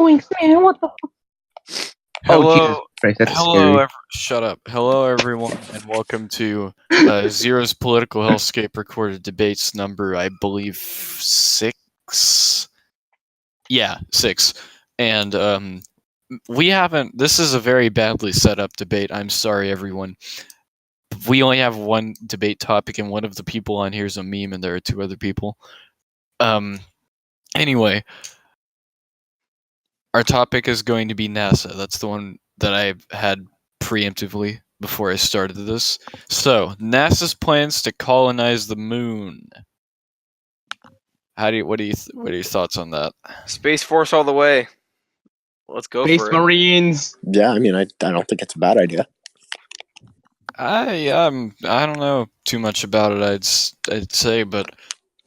doing, man? What the fuck? Hello, Christ, that's scary. Shut up. Hello, everyone, and welcome to Zero's Political Hellscape recorded debates number, I believe, 6? Yeah, 6. And, we haven't... This is a very badly set up debate. I'm sorry, everyone. We only have one debate topic, and one of the people on here is a meme, and there are 2 other people. Anyway... Our topic is going to be NASA. That's the one that I had preemptively before I started this. So, NASA's plans to colonize the moon. What are your thoughts on that? Space Force all the way. Let's go Space for it. Marines. Yeah, I mean, I don't think it's a bad idea. I don't know too much about it. I'd say, but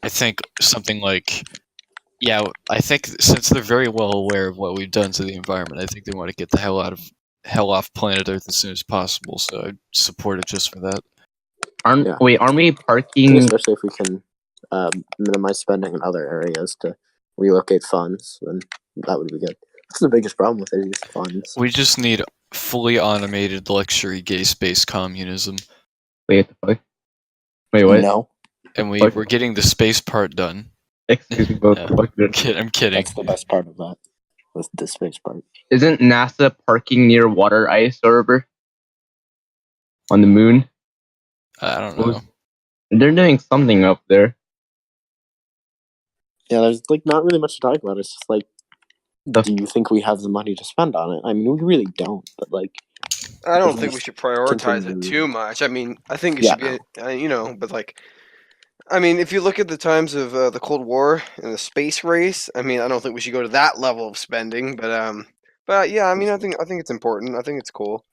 I think something like. Yeah, I think since they're very well aware of what we've done to the environment, I think they want to get the hell off planet Earth as soon as possible. So I support it just for that. Aren't we parking? Especially if we can minimize spending in other areas to relocate funds, then that would be good. That's the biggest problem with it is funds. We just need fully automated luxury gay space communism. Wait, what? Wait, what? No. And we're getting the space part done. Excuse me, both. I'm kidding. That's the best part of that. Was the space part. Isn't NASA parking near water ice orbiter on the moon? I don't know. They're doing something up there. Yeah, there's not really much to talk about. It's just do you think we have the money to spend on it? I mean, we really don't. But I don't think we should prioritize it too much. I mean, I think it should be, but I mean, if you look at the times of the Cold War and the space race, I mean, I don't think we should go to that level of spending. But yeah, I mean, I think it's important. I think it's cool.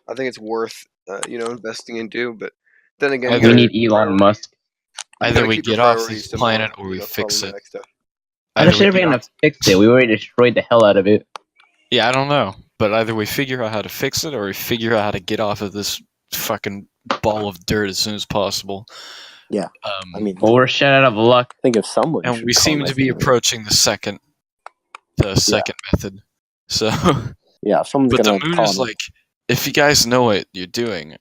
I think it's worth investing into. But then again, we need Elon Musk. Either we get off this planet or we fix it. I'm sure we're gonna fix it. We already destroyed the hell out of it. Yeah, I don't know, but either we figure out how to fix it or we figure out how to get off of this fucking ball of dirt as soon as possible. Yeah, I mean, we're shit out of luck. I think if someone, and we seem to be approaching the second method. So yeah, if someone's but gonna. The moon is if you guys know what you're doing,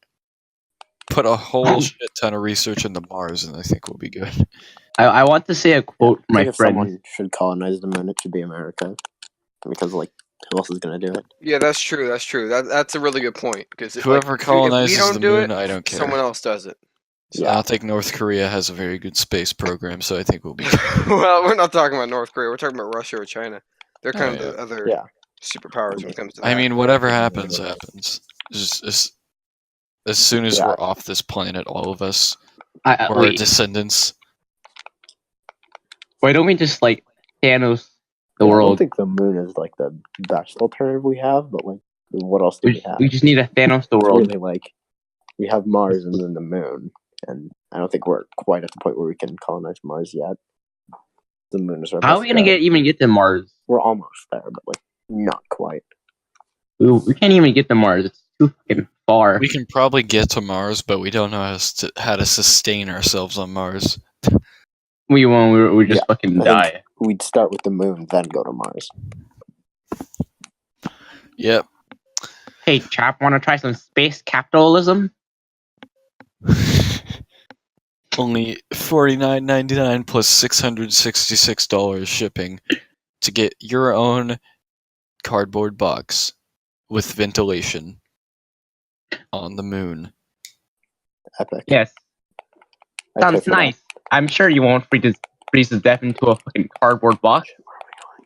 put a whole shit ton of research into Mars, and I think we'll be good. I want to say a quote from my friend. If someone should colonize the moon, it should be America, because who else is gonna do it? Yeah, that's true. That's a really good point. Because whoever colonizes the moon, I don't care. Someone else does it. So I don't think North Korea has a very good space program, so I think we'll be good. Well, we're not talking about North Korea. We're talking about Russia or China. They're kind of the other superpowers when it comes to that. I mean, whatever happens. Just as soon as we're off this planet, all of us, or our descendants. Why don't we just Thanos the world? I don't think the moon is the best alternative we have, but what else do we have? We just need a Thanos the world. Really, we have Mars and then the moon, and I don't think we're quite at the point where we can colonize Mars yet. The moon is our How are we gonna get to Mars? We're almost there, but not quite. We can't even get to Mars. It's too fucking far. We can probably get to Mars, but we don't know how to sustain ourselves on Mars. We won't. We just fucking die. We'd start with the moon, then go to Mars. Yep. Hey, chap, want to try some space capitalism? Only $49.99 plus $666 shipping to get your own cardboard box with ventilation on the moon. Epic. Yes. Sounds nice. I'm sure you won't freeze to death into a fucking cardboard box.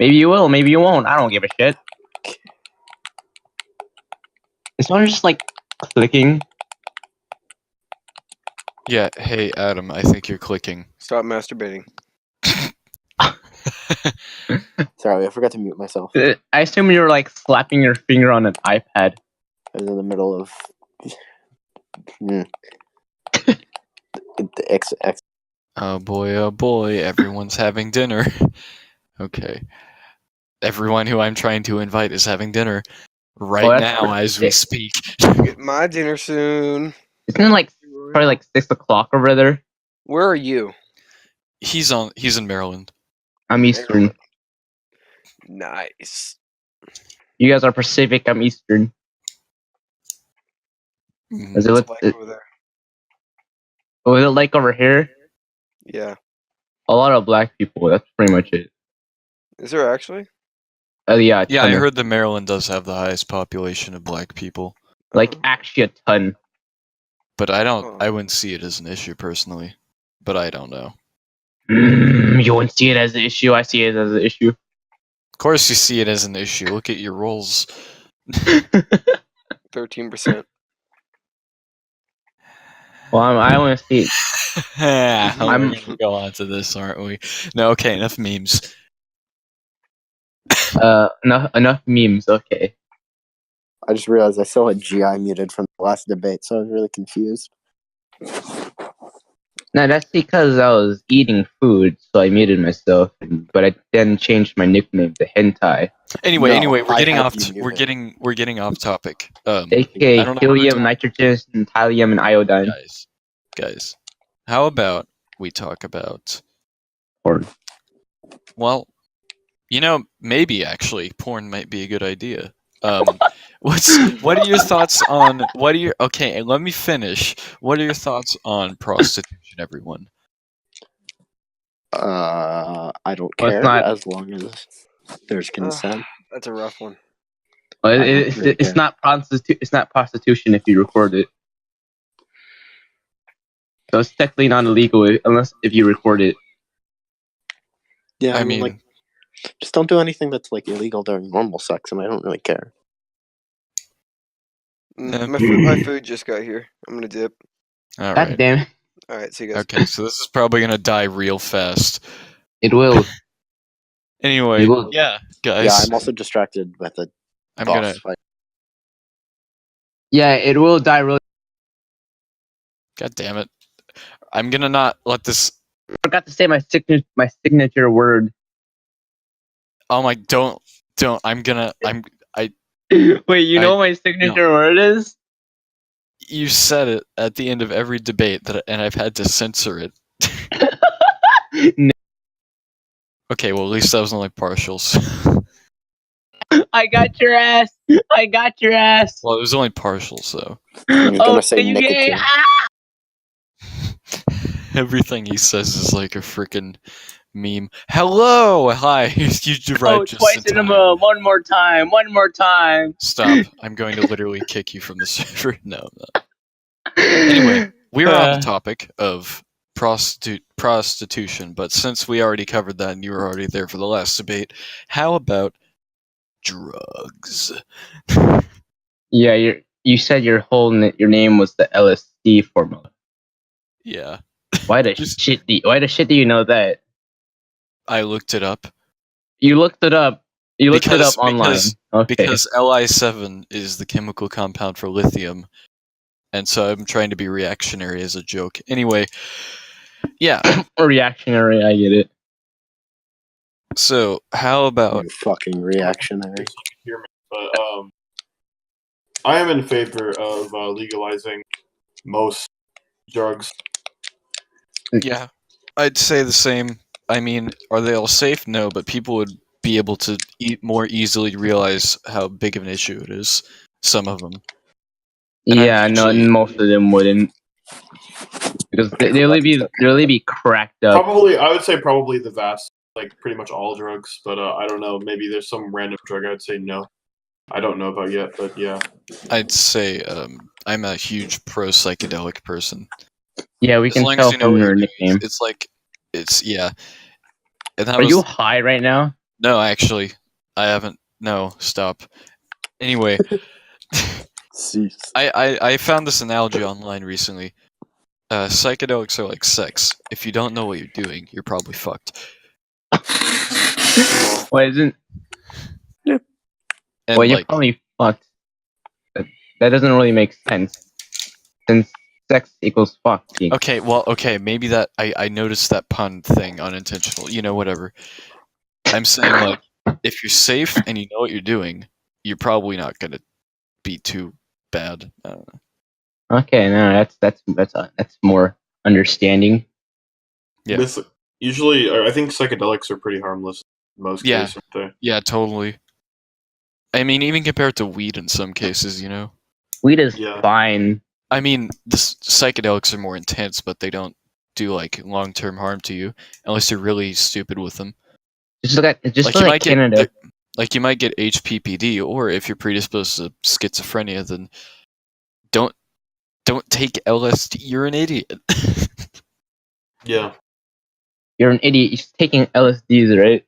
Maybe you will, maybe you won't. I don't give a shit. Is one just clicking? Yeah, hey Adam, I think you're clicking. Stop masturbating. Sorry, I forgot to mute myself. I assume you were slapping your finger on an iPad. I was in the middle of the X. Oh boy, everyone's having dinner. Okay. Everyone who I'm trying to invite is having dinner right now as we speak. Get my dinner soon. Isn't it probably 6 o'clock over there? Where are you? He's in Maryland. I'm Eastern. Nice. You guys are Pacific. I'm Eastern. Mhm. Is it, What's it like over there? what is it like over here? Yeah. A lot of black people. That's pretty much it. Is there actually? Yeah, Yeah, I ton of- heard that Maryland does have the highest population of black people, like Oh. actually a ton. but I don't. Oh. I wouldn't see it as an issue personally, but I don't know. You wouldn't see it as an issue. I see it as an issue. Of course, you see it as an issue. Look at your rolls. 13%. Well, I want to see it. We're I'm- gonna go on to this, aren't we? No, okay, enough memes. Enough memes. Okay. I just realized I still had GI muted from the last debate, so I was really confused. No, that's because I was eating food, so I muted myself. But I then changed my nickname to Hentai, Anyway, No, we're I getting had off. you We're muted. getting off topic. I aka don't know helium, nitrogen, and thallium, and iodine. guys. How about we talk about? Porn. Well, maybe actually, porn might be a good idea. What are your thoughts on okay, and let me finish. What are your thoughts on prostitution, everyone? I don't Well, it's care not- as long as there's consent. That's a rough one. Well, I don't really it's care. not It's not prostitution if you record it. So it's technically not illegal unless if you record it. Yeah, I mean, like, just don't do anything that's like illegal during normal sex, and I don't really care. Yeah. My food just got here. I'm gonna dip. all God right. damn it. All right, see you guys. Okay, so this is probably gonna die real fast. It will. Anyway, It will. yeah, guys. Yeah, I'm also distracted with the I'm boss gonna. fight. Yeah, it will die really. God damn it! I'm gonna not let this. I forgot to say my signature word. Oh my! Don't. I'm gonna. Wait, you know what my signature word is? You said it at the end of every debate and I've had to censor it. No, Okay, well at least that was only partials. I got your ass. I got your ass. Well, it was only partial, so You're Oh, gonna say you gay? nicotine. everything he says is like a freaking meme. Hello, hi. You Oh, arrived just twice in a month. One more time. One more time. Stop! I'm going to literally kick you from the server. No, I'm not. Anyway, we are on the topic of prostitution, but since we already covered that and you were already there for the last debate, how about drugs? Yeah, you said your name was the LSD formula. Yeah, Why the shit do you know that? I looked it up. You looked it up. You looked it up online. Okay. Because Li7 is the chemical compound for lithium, and so I'm trying to be reactionary as a joke. Anyway, yeah. Reactionary, I get it. So how about You fucking reactionary. Hear me, but I am in favor of legalizing most drugs. yeah? I'd say the same. I mean, are they all safe? No, but people would be able to more easily realize how big of an issue it is. Some of them. And Yeah, no, usually- most of them wouldn't, because they'll be cracked up. I would say probably the vast, like pretty much all drugs. But I don't know. Maybe there's some random drug I'd say no. I don't know about yet, but yeah. I'd say I'm a huge pro psychedelic person. Yeah, we As can long tell as you know from what your you're doing, nickname. it's like yeah. And that Are was, you high right now? No, actually, I haven't. No, stop. Anyway, Cease. I found this analogy online recently. Psychedelics are like sex. If you don't know what you're doing, you're probably fucked. Well, isn't? And Well, you're like, probably fucked. That doesn't really make sense, since sex equals fucking. okay, maybe that I noticed that pun thing unintentional. Whatever. I'm saying like, if you're safe and you know what you're doing, you're probably not gonna be too bad. I don't know. Okay, no, that's more understanding. Yeah. Usually, I think psychedelics are pretty harmless in most Yeah. cases, aren't Yeah, totally. I mean, even compared to weed in some cases, you know. Weed is Yeah. fine. I mean, the psychedelics are more intense, but they don't do like long-term harm to you unless you're really stupid with them. Just look You might Canada. you might get HPPD, or if you're predisposed to schizophrenia, then don't take LSD. You're an idiot. Yeah. You're an idiot. You're taking LSDs, right?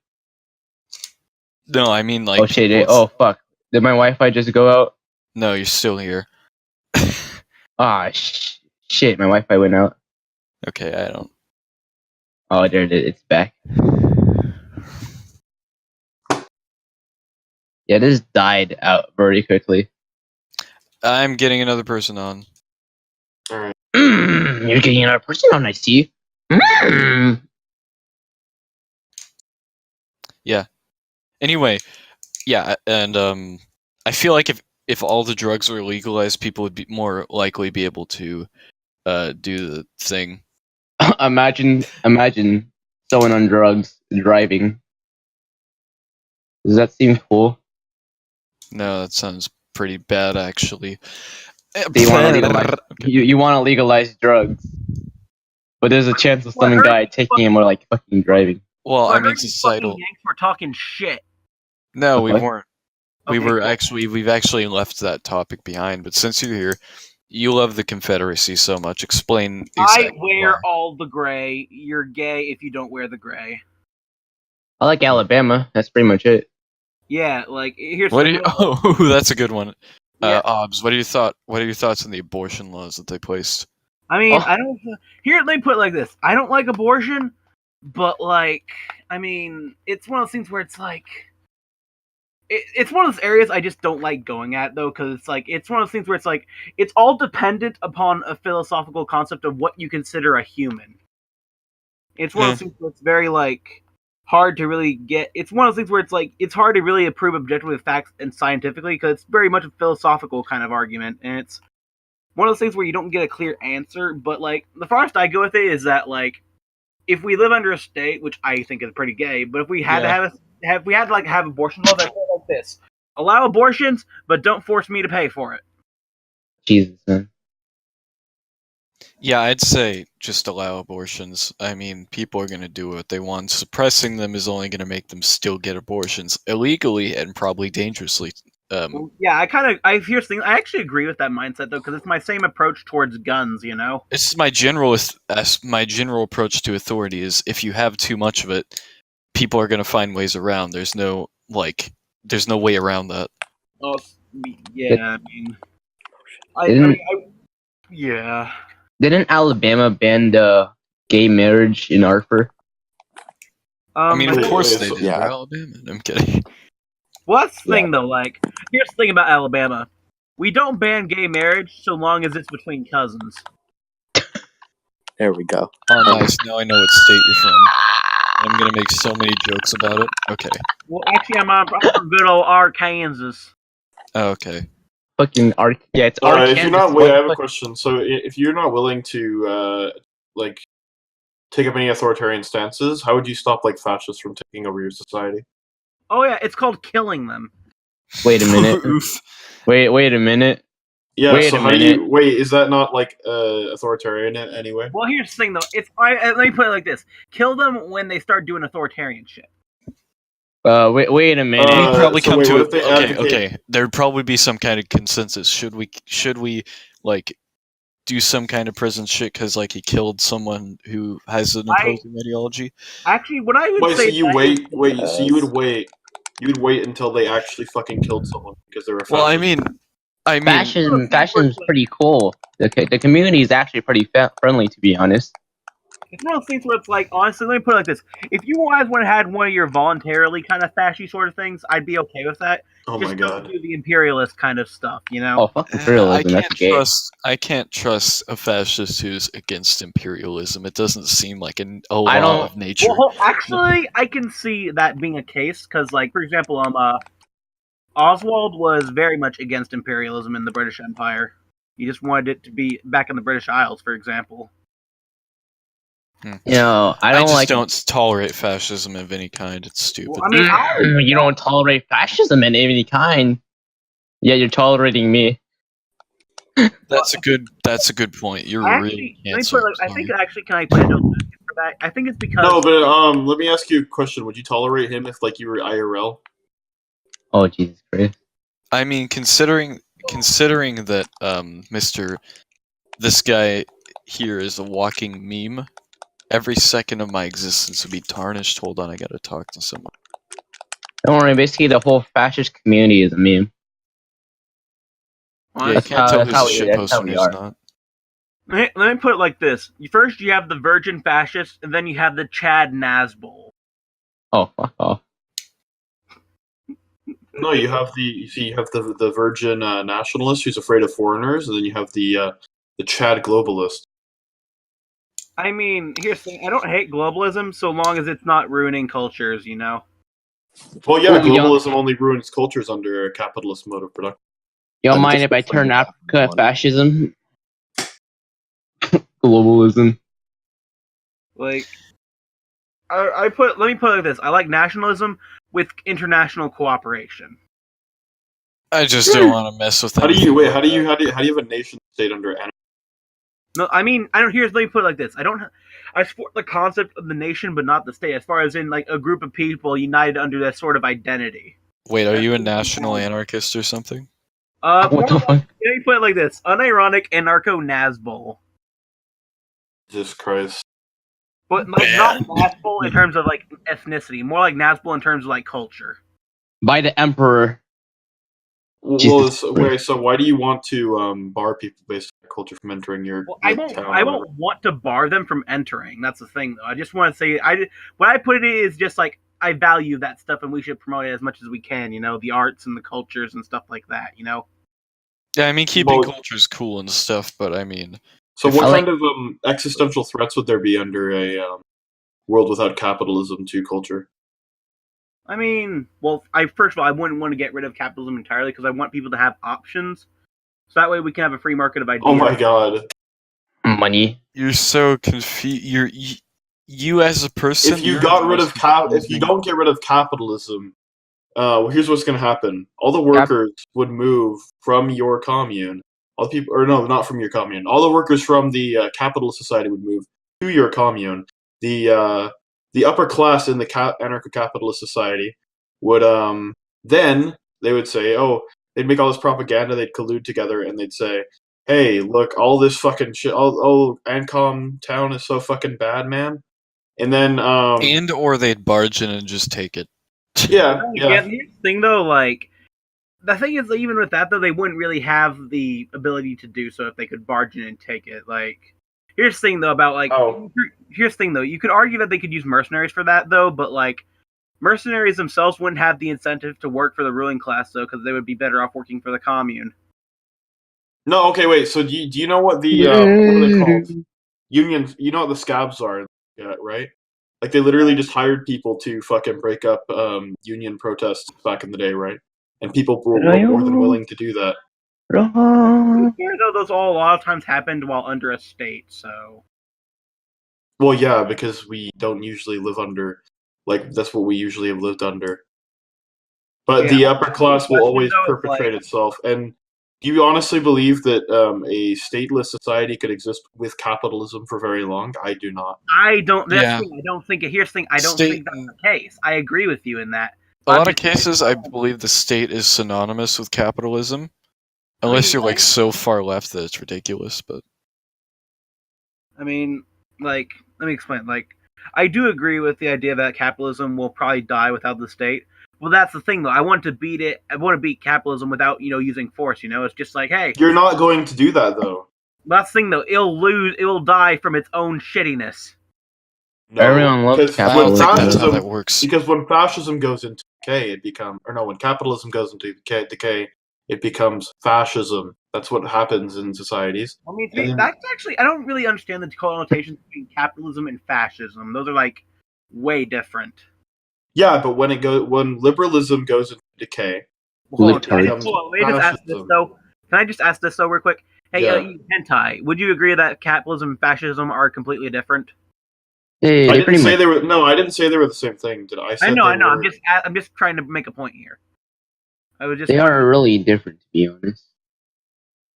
No, I mean like. Oh shit! Oh fuck! Did my Wi-Fi just go out? No, you're still here. Ah shit! My Wi-Fi went out. Okay, I don't. Oh, there it is. It's back. Yeah, this died out very quickly. I'm getting another person on. All right. You're getting another person on. I see. Yeah. Anyway, yeah, and I feel like if all the drugs were legalized, people would be more likely be able to do the thing. Imagine someone on drugs driving. Does that seem cool? No, that sounds pretty bad, actually. Do you want to legalize? You want to legalize drugs, but there's a chance of some guy taking him or like fucking driving. Well, So I mean, heard you societal. fucking Yanks were talking shit. No, we What? weren't. Okay, We've actually left that topic behind. But since you're here, you love the Confederacy so much. Explain exactly I wear why. all the gray. You're gay if you don't wear the gray. I like Alabama. That's pretty much it. Yeah, like here's What the do you? Oh, that's a good one. Yeah. Obs, what are your thoughts on the abortion laws that they placed? I mean, Oh. I don't. Here, let me put it like this: I don't like abortion, but like, I mean, it's one of those things where it's like, it's one of those areas I just don't like going at though, because it's like it's one of those things where it's like it's all dependent upon a philosophical concept of what you consider a human. It's one of those things where it's very like hard to really get. It's one of those things where it's like it's hard to really approve objectively with facts and scientifically because it's very much a philosophical kind of argument, and it's one of those things where you don't get a clear answer. But like the farthest I go with it is that like if we live under a state, which I think is pretty gay, but if we had to have abortion laws, I'd put it like this: allow abortions, but don't force me to pay for it. Jesus, man. Yeah, I'd say just allow abortions. I mean, people are going to do what they want. Suppressing them is only going to make them still get abortions illegally and probably dangerously. Yeah, here's the thing. I actually agree with that mindset though, because it's my same approach towards guns. You know, This is my general approach to authority is if you have too much of it, people are going to find ways around. There's no way around that. oh yeah, I mean, yeah. Didn't Alabama ban the gay marriage in Arthur? I mean, of Wait, course wait, they so- did. yeah. They're Alabama. I'm kidding. Well, that's the thing though. Like, here's the thing about Alabama: we don't ban gay marriage so long as it's between cousins. There we go. Oh, nice. Now I know what state you're from. I'm gonna make so many jokes about it. Okay. Well, actually, I'm from good old Arkansas. Oh, okay. Fucking yeah, it's If you're not, Arkansas. wait, I have a question. So, if you're not willing to like take up any authoritarian stances, how would you stop like fascists from taking over your society? Oh yeah, it's called killing them. Wait a minute. Oof. Wait a minute. Yeah. Wait so a how do minute. you wait? Is that not like authoritarian anyway? Well, here's the thing though. Let me put it like this: kill them when they start doing authoritarian shit. Wait a minute. We'd probably so come wait, to what it. if they Okay, advocate- okay. There'd probably be some kind of consensus. Should we like do some kind of prison shit because like he killed someone who has an opposing ideology? Actually, what I would Wait, so say. you would wait until they actually fucking killed someone because they were fascist. Well, I mean, Fascism's pretty cool. The community is actually pretty friendly, to be honest. It's one of those things where it's like, honestly, let me put it like this: if you guys would have had one of your voluntarily kind of fashy sort of things, I'd be okay with that. oh Just my don't god. do the imperialist kind of stuff, you know? Oh, fuck imperialism. That's gay. I can't trust a fascist who's against imperialism. It doesn't seem like a I law don't- of nature. Well, actually, I can see that being a case because, like, for example, Oswald was very much against imperialism in the British Empire. He just wanted it to be back in the British Isles, for example. You know, I I don't just like. don't tolerate fascism of any kind. It's stupid. Well, I mean, You don't tolerate fascism in any kind. Yeah, you're tolerating me. That's a good point. You're really let me cancer. put. I think actually, can I put a note for that? I think it's because. No, but let me ask you a question. Would you tolerate him if like you were IRL? Oh Jesus Christ! I mean, considering that this guy here is a walking meme, every second of my existence would be tarnished. Hold on, I gotta talk to someone. Don't worry. Basically, the whole fascist community is a meme. Yeah, you That's can't tell that's who's how a we- that's shitpost how and we who's are. not. Let me put it like this: first, you have the virgin fascists, and then you have the Chad Nazbol. Oh, fuck off. No, you have the virgin nationalist who's afraid of foreigners, and then you have the Chad globalist. I mean, here's the thing: I don't hate globalism so long as it's not ruining cultures. You know. Well, yeah, Ooh, yeah. globalism only ruins cultures under a capitalist mode of production. You don't I think mind it's if I good for you turn to have Africa one. fascism? Globalism. Like, let me put it like this: I like nationalism with international cooperation. I just don't want to mess with How do anything. you like how do you that. have a nation state under anarchy? No, I mean, I don't. Let me put it like this: I support the concept of the nation, but not the state. As far as in like a group of people united under that sort of identity. Wait, are you a national anarchist or something? What More the like, fuck? let me put it like this: unironic anarcho-Nazbol. Jesus Christ. But like not Nazbol in terms of like ethnicity, more like Nazbol in terms of like culture. By the Emperor. Well, Jesus so why do you want to bar people based on culture from entering your Well, like, I town? Or whatever? won't want to bar them from entering. That's the thing, though. I just want to say, what I put it is just like I value that stuff, and we should promote it as much as we can. You know, the arts and the cultures and stuff like that. You know. Yeah, I mean, keeping Well- culture's cool and stuff, but I mean, So If what I kind of existential threats would there be under a world without capitalism to culture? I mean, well, first of all, I wouldn't want to get rid of capitalism entirely because I want people to have options, so that way we can have a free market of ideas. Oh my god. Money. you're so confused. You as a person. If you you're got rid most of if you confusing. don't get rid of capitalism, well, here's what's going to happen: all the workers would move from your commune. All the people, or no, not from your commune. All the workers from the capitalist society would move to your commune. The upper class in the anarcho-capitalist society would then they would say, oh, they'd make all this propaganda. They'd collude together, and they'd say, hey, look, all this fucking shit. Oh, Ancom town is so fucking bad, man. And then And or they'd barge in and just take it. yeah. Here's the thing, though. Like, the thing is, even with that, though, they wouldn't really have the ability to do so if they could barge in and take it. Like, here's the thing, though, about like. Oh. Here's the thing, though. You could argue that they could use mercenaries for that, though, but like, mercenaries themselves wouldn't have the incentive to work for the ruling class, though, because they would be better off working for the commune. No, okay, wait. So do you know what the what are they called? Unions. You know what the scabs are, right? Like they literally just hired people to fucking break up union protests back in the day, right? And people were more than willing to do that. Here, though, those all a lot of times happened while under a state, so. Well, yeah, because we don't usually live under, like, that's what we usually have lived under. But Yeah. the upper class will Question, always though, is, perpetrate itself. And do you honestly believe that a stateless society could exist with capitalism for very long? I do not. I don't. That's Yeah. the thing, I don't think. Here's the thing. I don't State- think that's the case. I agree with you in that. A lot of cases, I believe the state is synonymous with capitalism, unless you're like so far left that it's ridiculous. But I mean, like, let me explain. Like, I do agree with the idea that capitalism will probably die without the state. Well, that's the thing, though. I want to beat it. I want to beat capitalism without, using force. It's just like, hey, You're not going to do that, though. that's the thing, though. It'll die from its own shittiness. No, Everyone loves because I don't capitalism. think that's how fascism, that works. because when fascism goes into decay, when capitalism goes into decay, it becomes fascism. That's what happens in societies. I mean, And then- that's actually, I don't really understand the connotations between capitalism and fascism. Those are, like, way different. Yeah, but when liberalism goes into decay, Hold on, Libertarian. let me just ask this, though. Can I just ask this, though, real quick? Hey, Yeah. Hentai, would you agree that capitalism and fascism are completely different? Hey, I they pretty didn't say much. they were. No, I didn't say they were the same thing. Did I? I know. They I'm were- just trying to make a point here. I was just. They are really different, to be honest.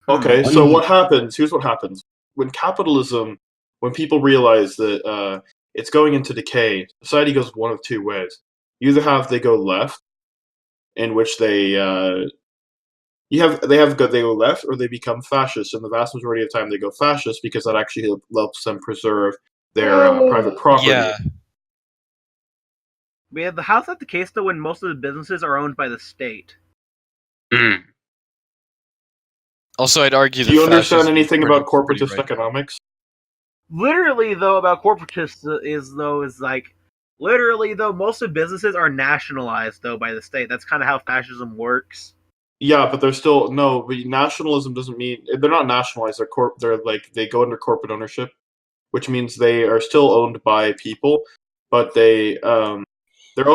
Okay, Hmm. so what happens? Here's what happens when capitalism, when people realize that it's going into decay. Society goes one of two ways. You either they go left, in which they go left, or they become fascist. And the vast majority of the time, they go fascist because that actually helps them preserve their private property. Yeah. We have the how's that the case though when most of the businesses are owned by the state? Mm. Also, I'd argue that Do you understand fascism is anything pretty- about corporatist pretty right. economics? Literally though, about corporatists is like literally though most of businesses are nationalized though by the state. That's kind of how fascism works. Yeah, but they're still no. But nationalism doesn't mean they're not nationalized. They're like they go under corporate ownership, which means they are still owned by people, but they're owned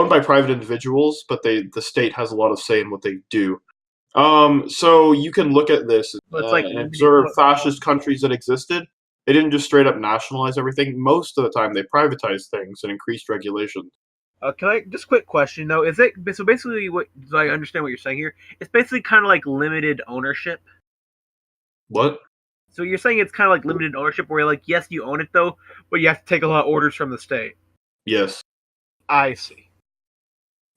by private individuals. But the state has a lot of say in what they do. So you can look at this So it's like and observe fascist countries that existed. They didn't just straight up nationalize everything. Most of the time, they privatized things and increased regulation. Can I just quick question though? Is it so basically what do I understand what you're saying here? It's basically kind of like limited ownership. What? So you're saying it's kind of like limited ownership, where you're like, yes, you own it though, but you have to take a lot of orders from the state. Yes. I see.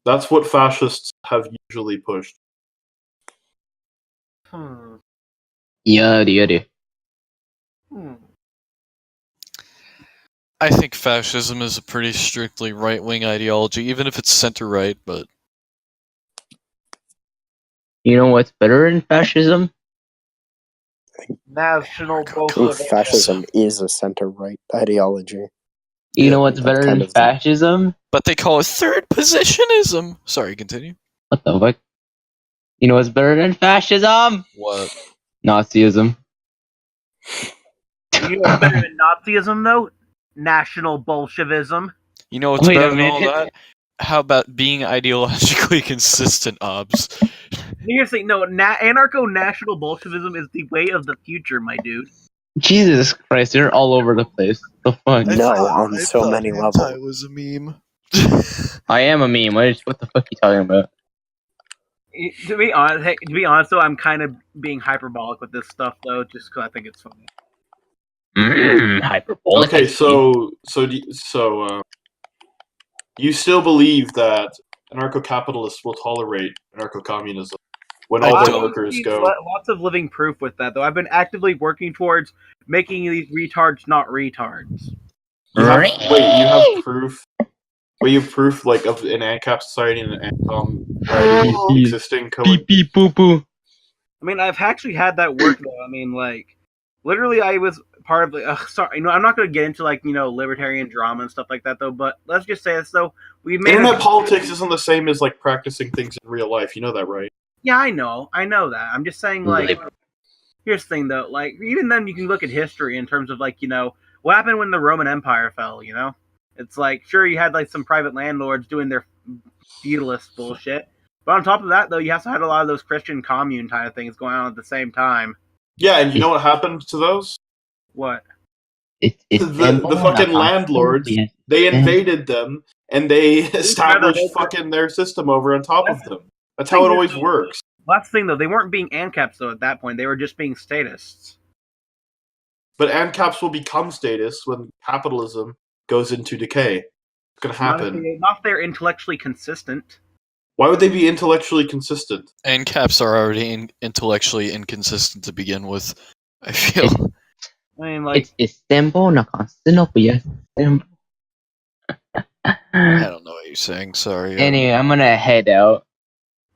That's what fascists have usually pushed. Yada. I think fascism is a pretty strictly right-wing ideology, even if it's center-right, but... You know what's better than fascism? National Fascism is a center-right ideology. You know what's that better kind than of thing. fascism? But they call it third positionism! Sorry, continue. What the fuck? You know what's better than fascism? What? Nazism. You know what's better than Nazism though? National Bolshevism. You know what's Wait a better than all minute. that? How about being ideologically consistent, Obs? Seriously, no. Anarcho-national Bolshevism is the way of the future, my dude. Jesus Christ, they're all over the place. The fuck? No, on so many levels. I was a meme. I am a meme. What the fuck are you talking about? To be honest, though, I'm kind of being hyperbolic with this stuff, though, just because I think it's funny. Hyperbolic. Okay, so you still believe that anarcho-capitalists will tolerate anarcho-communism when all the workers go? Lots of living proof with that, though. I've been actively working towards making these retards not retards. You have proof. Wait, you have proof like of an ANCAP society and an ANCOM existing Beep beep poo poo. I mean, I've actually had that work though. I mean, like, literally, I was part of the. Sorry, I'm not going to get into like libertarian drama and stuff like that though. But let's just say this though: we made internet politics isn't the same as like practicing things in real life. You know that, right? Yeah, I know that. I'm just saying, like, here's the thing though: like, even then, you can look at history in terms of like what happened when the Roman Empire fell. It's like, sure, you had like some private landlords doing their feudalist bullshit. But on top of that, though, you also had a lot of those Christian commune kind of things going on at the same time. Yeah, and you know what happened to those? What? The fucking landlords, they invaded them, and they established fucking their system over on top of them. That's how it always works. That's the thing, though. They weren't being ANCAPs, though, at that point. They were just being statists. But ANCAPs will become statists when capitalism goes into decay. It's going to happen. Not if they're intellectually consistent. Why would they be intellectually consistent? ANCAPs are already intellectually inconsistent to begin with, I feel. I mean, like... It's simple, not constant, but yes, simple. I don't know what you're saying, sorry. Anyway, I'm gonna head out.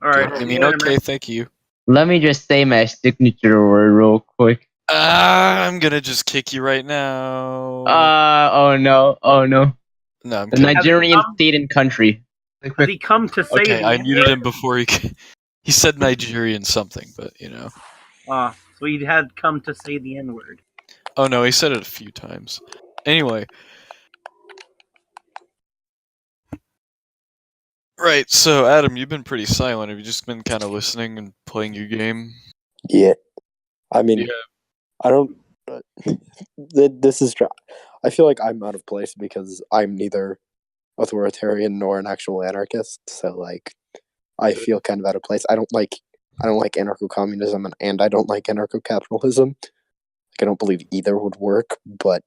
Alright. I mean, okay, thank you. Let me just say my signature word real quick. I'm gonna just kick you right now. Oh no. No, I'm The kidding. Nigerian state and country. Has he come to say Okay, I muted him before he said Nigerian something, but so he had come to say the N-word. Oh no, he said it a few times. Anyway. Right, so Adam, you've been pretty silent. Have you just been kind of listening and playing your game? Yeah. I mean, I don't... This is... I feel like I'm out of place because I'm neither authoritarian nor an actual anarchist. So like, I feel kind of out of place. I don't like anarcho-communism and I don't like anarcho-capitalism. Like, I don't believe either would work, but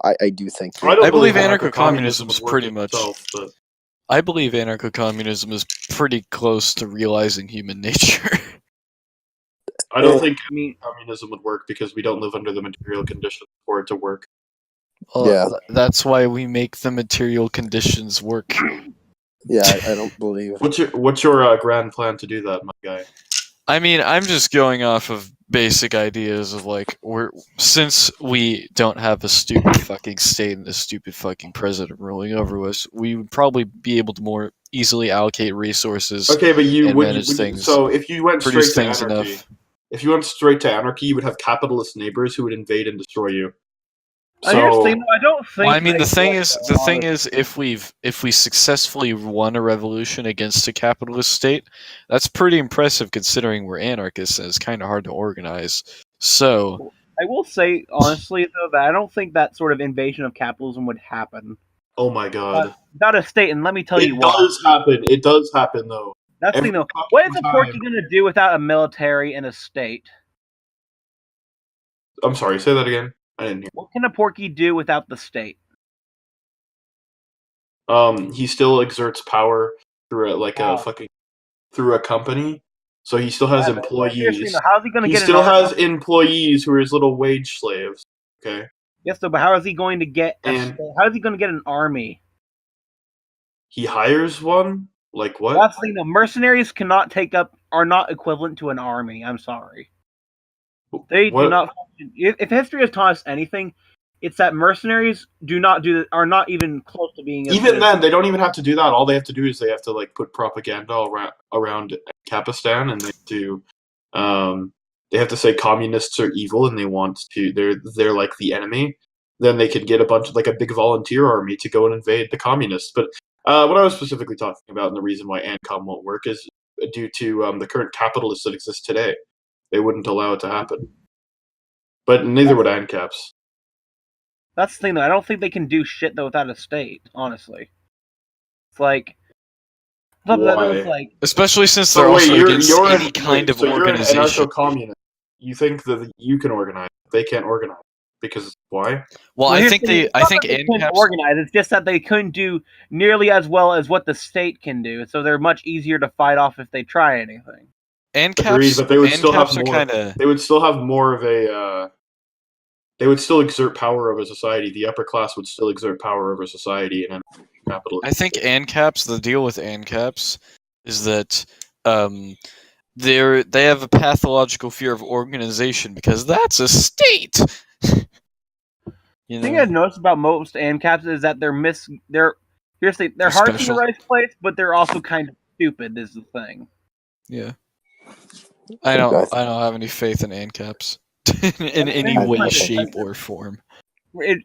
I do think. I believe anarcho-communism is would work pretty much. itself, but I believe anarcho-communism is pretty close to realizing human nature. I don't think I mean, communism would work because we don't live under the material conditions for it to work. Well, Yeah. That's why we make the material conditions work. Yeah, I don't believe. What's your grand plan to do that, my guy? I mean, I'm just going off of basic ideas of like, since we don't have a stupid fucking state and a stupid fucking president ruling over us, we would probably be able to more easily allocate resources. Okay, but manage things, so if you went straight produce to things anarchy, enough. if you went straight to anarchy, you would have capitalist neighbors who would invade and destroy you. here's the thing, I don't think. Well, I mean, they the thing would, is, honestly. if we successfully won a revolution against a capitalist state, that's pretty impressive considering we're anarchists and it's kind of hard to organize. So, I will say honestly though that I don't think that sort of invasion of capitalism would happen. Oh my god! Without a state, and let me tell you why. It does happen. It does happen though. That's the Every thing though. fucking What is a time. Porky gonna do without a military and a state? I'm sorry. Say that again. I didn't hear. What can a Porky do without the state? He still exerts power through through a company. So he still has employees. How's he gonna He get still an army? has employees who are his little wage slaves. Okay. Yes, though, but how is he going to get how is he going to get an army? He hires one? Like what? That's the thing, though. Mercenaries are not equivalent to an army. I'm sorry. They do not function. If history has taught us anything, it's that mercenaries are not even close to being. Even then, they don't even have to do that. All they have to do is they have to like put propaganda around Kapistan, and they have to say communists are evil and they're like the enemy. Then they could get a big volunteer army to go and invade the communists. But what I was specifically talking about, and the reason why ANCOM won't work, is due to the current capitalists that exist today. They wouldn't allow it to happen. But neither would ANCAPs. That's the thing, though. I don't think they can do shit though without a state. Honestly, it's like. Why? Especially since they're also against any kind of organization. You're an anarcho-communist. You think that you can organize. They can't organize. Because why? Well, I think ANCAPs can organize. It's just that they couldn't do nearly as well as what the state can do. So they're much easier to fight off if they try anything. ANCAPs, but they would still have more. They would still have more of a. They would still exert power over society. The upper class would still exert power over society and capitalism. I think ANCAPs. The deal with ANCAPs is that they have a pathological fear of organization because that's a state. The thing I've noticed about most ANCAPs is that they're hard in the right place, but they're also kind of stupid. Is the thing. Yeah, I don't have any faith in ANCAPs in any way, shape, or form.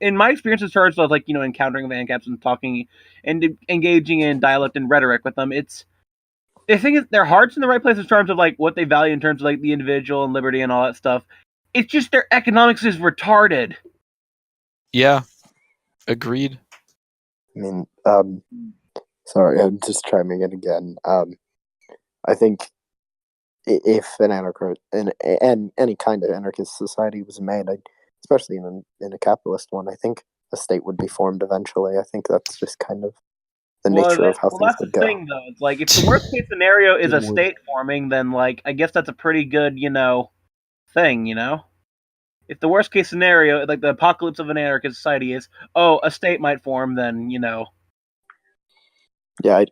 In my experience, in terms of encountering the ANCAPs and talking and engaging in dialect and rhetoric with them, the thing is their heart's in the right place in terms of what they value in terms of the individual and liberty and all that stuff. It's just their economics is retarded. Yeah, agreed. I mean, sorry, I'm just chiming in again. I think if an any kind of anarchist society was made, especially in a capitalist one, I think a state would be formed eventually. I think that's just kind of the nature of how things would go. That's the thing, though. It's like, if the worst case scenario is a state forming, then I guess that's a pretty good, thing, If the worst case scenario, the apocalypse of an anarchist society is, a state might form, then, Yeah,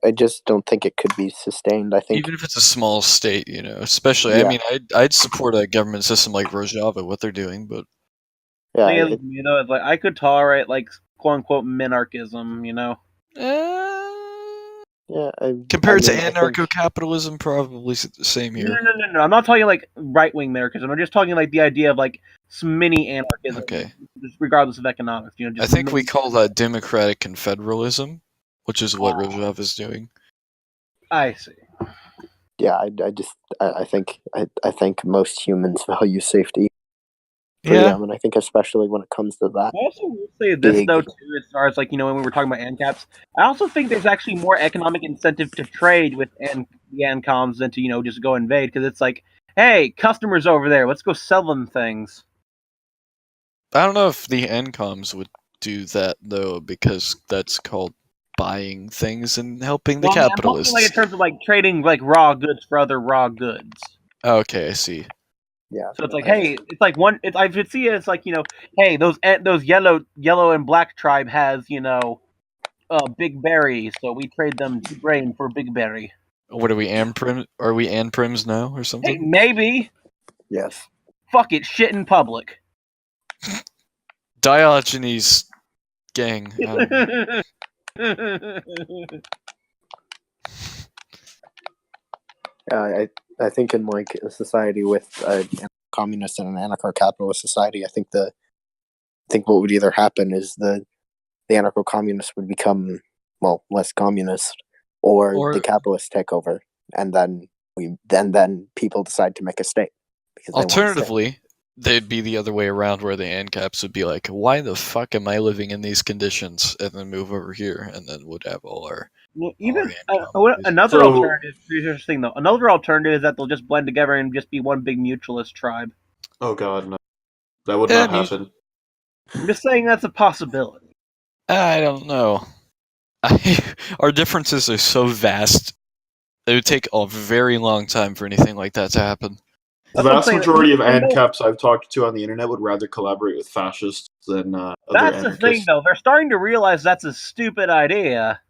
I just don't think it could be sustained. I think even if it's a small state, especially, yeah. I mean, I'd support a government system like Rojava, what they're doing, but yeah, I could tolerate quote unquote minarchism, Yeah, compared to anarcho-capitalism, probably the same here. No. I'm not talking right wing minarchism. I'm just talking the idea of some mini anarchism. Okay. Regardless of economics, I think we call that democratic confederalism, which is what Rojava is doing. I see. Yeah, I think most humans value safety. freedom, and I think especially when it comes to that. I also will say this Big. though too, as far as like when we were talking about ANCAPs, I also think there's actually more economic incentive to trade with the ANCOMs than to just go invade, because it's like, hey, customers over there, let's go sell them things. I don't know if the NCOMs would do that though, because that's called buying things and helping the capitalists. I'm talking, like, in terms of like trading like raw goods for other raw goods. Okay, I see. Yeah. So it's like, hey, it's like one. I should see it. It's like hey, those yellow and black tribe has big berry, so we trade them grain for big berry. What are we Are we Anprims now or Hey, something? maybe. Yes. Fuck it, shit in public. Diogenes gang. I don't know. I think in like a society with a communist and an anarcho-capitalist society, I think what would either happen is the anarcho-communists would become less communist, or the capitalists take over, and then people decide to make a state. Because alternatively, they'd be the other way around, where the ANCAPs would be like, "Why the fuck am I living in these conditions?" and then move over here, and then would have all our. Another alternative is interesting though. Another alternative is that they'll just blend together and just be one big mutualist tribe. Oh god, no. That would not happen. I'm just saying that's a possibility. I don't know. Our differences are so vast. It would take a very long time for anything like that to happen. The vast majority of ANCAPs I've talked to on the internet would rather collaborate with fascists than other anarchists. That's the thing, though. They're starting to realize that's a stupid idea.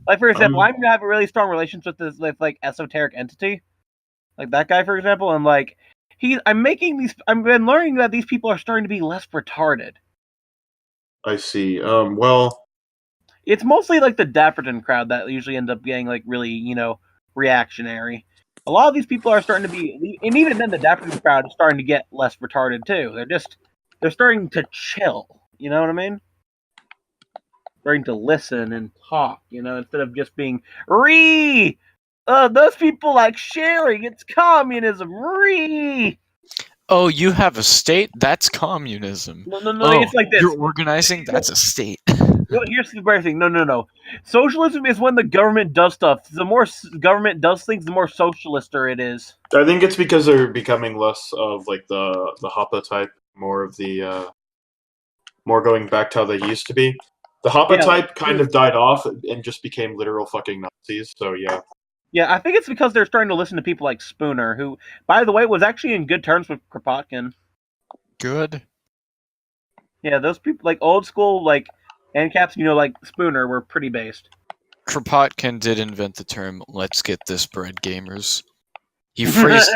Like, for example, I'm gonna have a really strong relationship with like esoteric entity, like that guy, for example, and like I've been learning that these people are starting to be less retarded. I see. Well, it's mostly like the Dapperton crowd that usually end up getting like really, reactionary. A lot of these people are starting to be, and even then the Dapperton crowd is starting to get less retarded too. They're starting to chill. You know what I mean? Starting to listen and talk, instead of just being those people like sharing, it's communism, Oh, you have a state? That's communism. No, it's like this. You're organizing? That's a state. Here's the very thing. No. Socialism is when the government does stuff. The more government does things, the more socialister it is. I think it's because they're becoming less of like the Hoppa type, more of the more going back to how they used to be. The Hoppa type kind of died off and just became literal fucking Nazis. So yeah. Yeah, I think it's because they're starting to listen to people like Spooner, who, by the way, was actually in good terms with Kropotkin. Good. Yeah, those people, like old school, like ANCAPs, like Spooner, were pretty based. Kropotkin did invent the term "let's get this bread, gamers." He phrased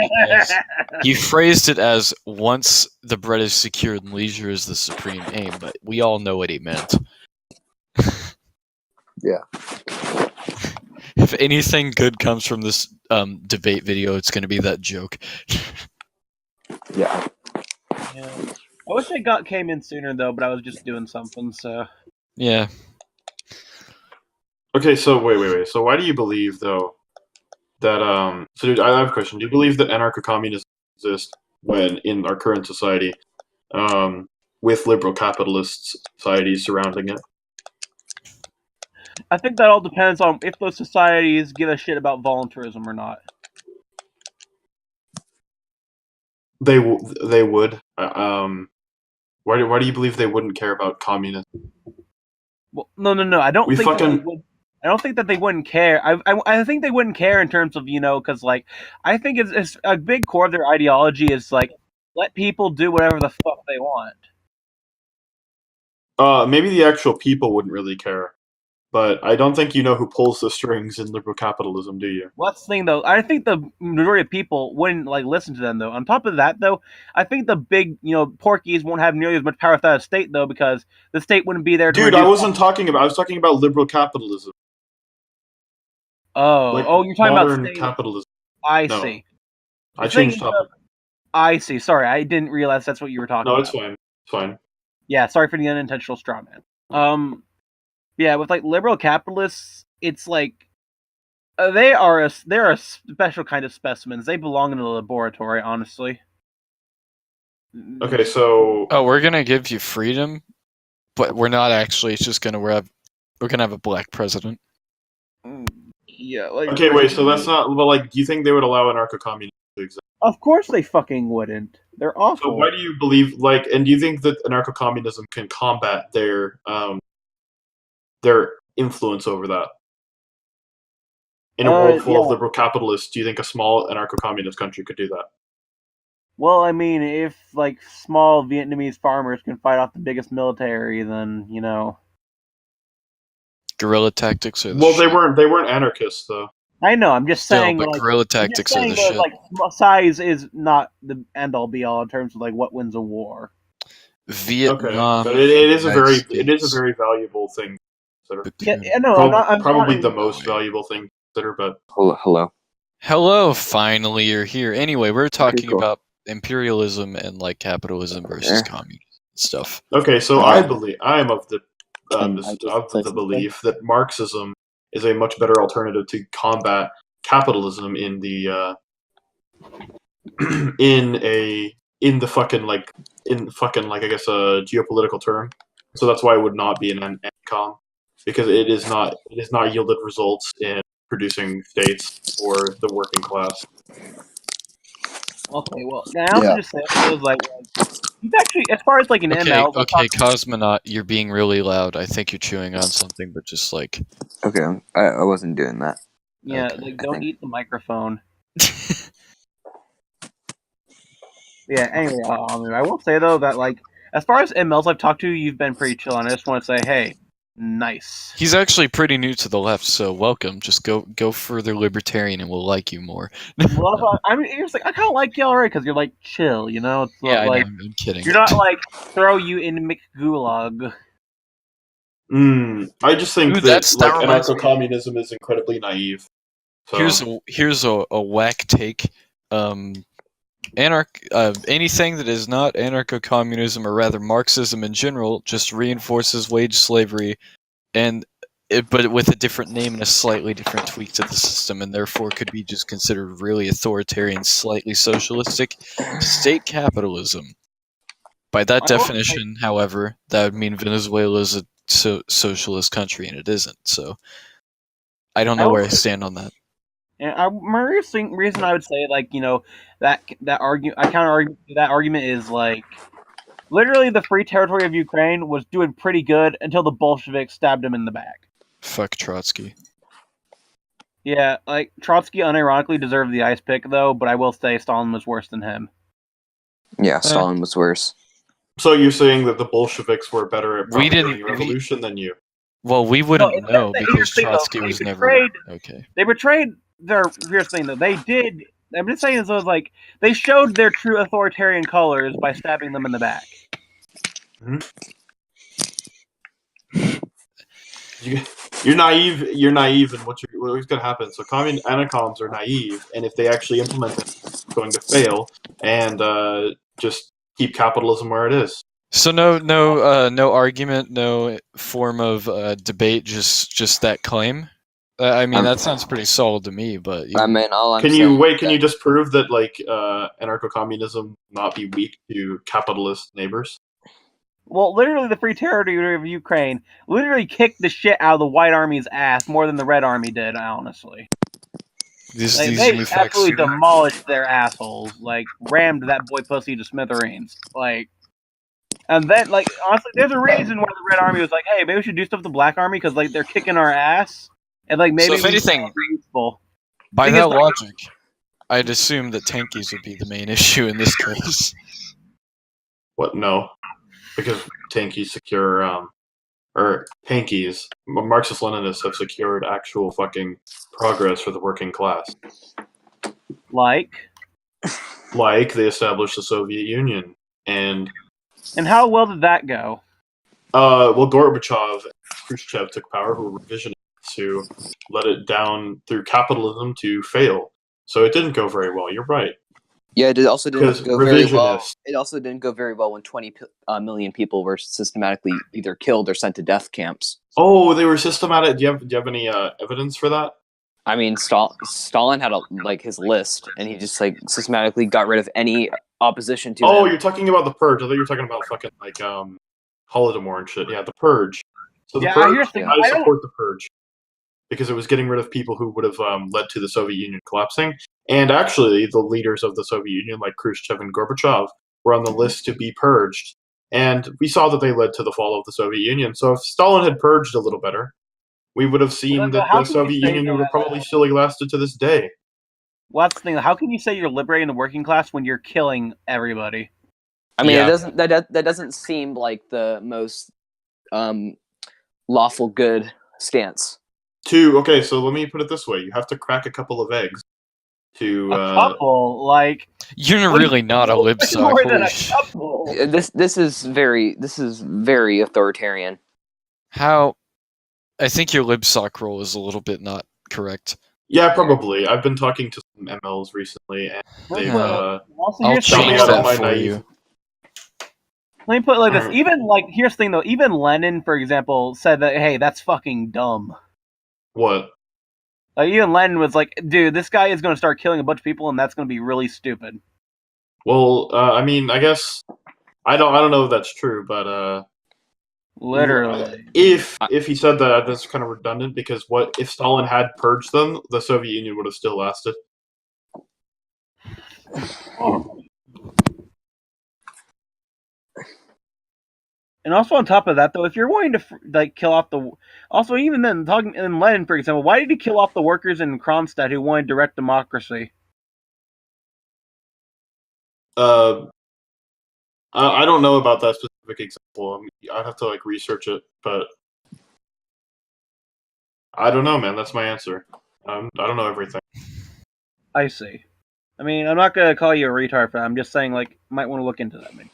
it as once the bread is secured, leisure is the supreme aim, but we all know what he meant. Yeah. If anything good comes from this debate video, it's going to be that joke. Yeah. I wish I came in sooner though, but I was just doing something. So. Yeah. Okay, so wait. So why do you believe though that So dude, I have a question. Do you believe that anarcho-communism exists when in our current society, with liberal capitalist societies surrounding it? I think that all depends on if those societies give a shit about voluntarism or not. They would. Why do you believe they wouldn't care about communism? Well, no. I don't think I don't think that they wouldn't care. I think they wouldn't care in terms of because like I think it's a big core of their ideology is like let people do whatever the fuck they want. Maybe the actual people wouldn't really care. But I don't think you know who pulls the strings in liberal capitalism, do you? Well, that's the thing, though. I think the majority of people wouldn't listen to them, though. On top of that, though, I think the big, porkies won't have nearly as much power without a state, though, because the state wouldn't be there. Dude, I was talking about liberal capitalism. Oh, you're talking about modern capitalism. I see. I changed topic. I see. Sorry, I didn't realize that's what you were talking about. No, it's fine. It's fine. Yeah, sorry for the unintentional straw man. Yeah, with liberal capitalists, it's like they're a special kind of specimens. They belong in a laboratory, honestly. Okay, so Oh, we're gonna give you freedom, but we're not actually. It's just gonna we're gonna have a black president. Yeah, like okay, wait. So that's not. Well, like, do you think they would allow anarcho-communism to exist? Of course they fucking wouldn't. They're So awful. why do you believe, like, and do you think that anarcho-communism can combat their influence over that? In a world full of liberal capitalists, do you think a small anarcho-communist country could do that? Well, I mean, if like small Vietnamese farmers can fight off the biggest military, then you know. Guerrilla tactics are the Well, shit. they weren't anarchists though. I know. I'm just Still, saying. but Like, guerrilla tactics are the shit. like size is not the end all be all in terms of like what wins a war. Vietnam. Okay, but it is a States. very valuable thing. Yeah, no, probably the most valuable thing to consider. But Hello, finally you're here. Anyway, we're talking cool. about imperialism and like capitalism versus communism stuff. okay, so I am of the say belief that Marxism is a much better alternative to combat capitalism in the in the fucking like I guess a geopolitical term. So that's why it would not be an ANCOM, because it is not yielded results in producing states or the working class. Okay, well, I also just say it was like you've actually, as far as like an ML. Okay, Cosmonaut, you're being really loud. I think you're chewing on something, but just like. Okay, I wasn't doing that. Yeah, Okay, like don't eat the microphone. Yeah. Anyway, I will say though that like as far as MLs I've talked to, you've been pretty chill, and I just want to say, hey, nice. He's actually pretty new to the left, so welcome. Just go further libertarian, and we'll like you more. Well, I mean, you're just like I kind of like you already because you're like chill, you know. It's Yeah, like I know, I'm kidding. you're not like throw you in McGulag. I just think Ooh, that that reminds me. anarcho-communism is incredibly naive. So. Here's a whack take. Anything that is not anarcho-communism, or rather Marxism in general, just reinforces wage slavery, but with a different name and a slightly different tweak to the system, and therefore could be just considered really authoritarian, slightly socialistic state capitalism. By that definition, however, that would mean Venezuela is a socialist country, and it isn't. So I don't know where I stand on that. And my reason I would say like that argument I counter argue that argument is like literally the Free Territory of Ukraine was doing pretty good until the Bolsheviks stabbed him in the back. Fuck Trotsky. Yeah, like Trotsky unironically deserved the ice pick though, but I will say Stalin was worse than him. Yeah, Stalin was worse. So you're saying that the Bolsheviks were better at propagating revolution than you? Well, we wouldn't know because Trotsky was never okay. They betrayed their here's the thing though. They did. I'm just saying so like they showed their true authoritarian colors by stabbing them in the back. You're naive. You're naive in what's going to happen. So anacoms are naive, and if they actually implement it, it's going to fail and just keep capitalism where it is. So no argument, no form of debate, just that claim. I mean, that sounds pretty solid to me, but I mean, all I'm can saying you Can you disprove that like anarcho-communism not be weak to capitalist neighbors? Well, literally, the Free Territory of Ukraine literally kicked the shit out of the White Army's ass more than the Red Army did. Honestly, they absolutely demolished their assholes. Like rammed that boy pussy to smithereens. Like. And then, like, honestly, there's a reason why the Red Army was like, "Hey, maybe we should do stuff with the Black Army because, like, they're kicking our ass." And like, maybe so if anything, by that logic, I'd assume that tankies would be the main issue in this case. What? No, because tankies secure, or tankies, Marxist-Leninists have secured actual fucking progress for the working class. Like they established the Soviet Union And how well did that go? Well, Gorbachev and Khrushchev took power, who were revisionists, who let it down through capitalism to fail. So it didn't go very well. You're right. Yeah, it also didn't go very well. It also didn't go very well when 20 million people were systematically either killed or sent to death camps. Oh, they were systematic. Do you have any evidence for that? I mean, Stalin had his list, and he just systematically got rid of any opposition to him. Oh, you're talking about the Purge. I thought you were talking about fucking Holodomor and shit. Yeah, the Purge. So the Purge, I support the Purge because it was getting rid of people who would have led to the Soviet Union collapsing. And actually, the leaders of the Soviet Union, like Khrushchev and Gorbachev, were on the list to be purged. And we saw that they led to the fall of the Soviet Union. So if Stalin had purged a little better, we would have seen that the Soviet Union would have probably still lasted to this day. Well, that's the thing. How can you say you're liberating the working class when you're killing everybody? I mean, that doesn't seem like the most lawful good stance. Okay, so let me put it this way: you have to crack a couple of eggs to. A couple, like you're really not a libsock. More than a couple. This is very authoritarian. How? I think your libsock role is a little bit not correct. Yeah, probably. I've been talking to some MLs recently, and they've I'll change that for you. Let me put it like this. Even here's the thing though. Even Lenin, for example, said that, hey, that's fucking dumb. What? Even Lenin was like, dude, this guy is going to start killing a bunch of people, and that's going to be really stupid. Well, I mean, I guess I don't know if that's true, but literally, if he said that, that's kind of redundant because what if Stalin had purged them, the Soviet Union would have still lasted. And also on top of that, though, if you're wanting to kill off even then, talking in Lenin, for example, why did he kill off the workers in Kronstadt who wanted direct democracy? I don't know about that specific example. I mean, I'd have to research it, but I don't know, man. That's my answer. I don't know everything. I see. I mean, I'm not gonna call you a retard for that. I'm just saying, might want to look into that, maybe.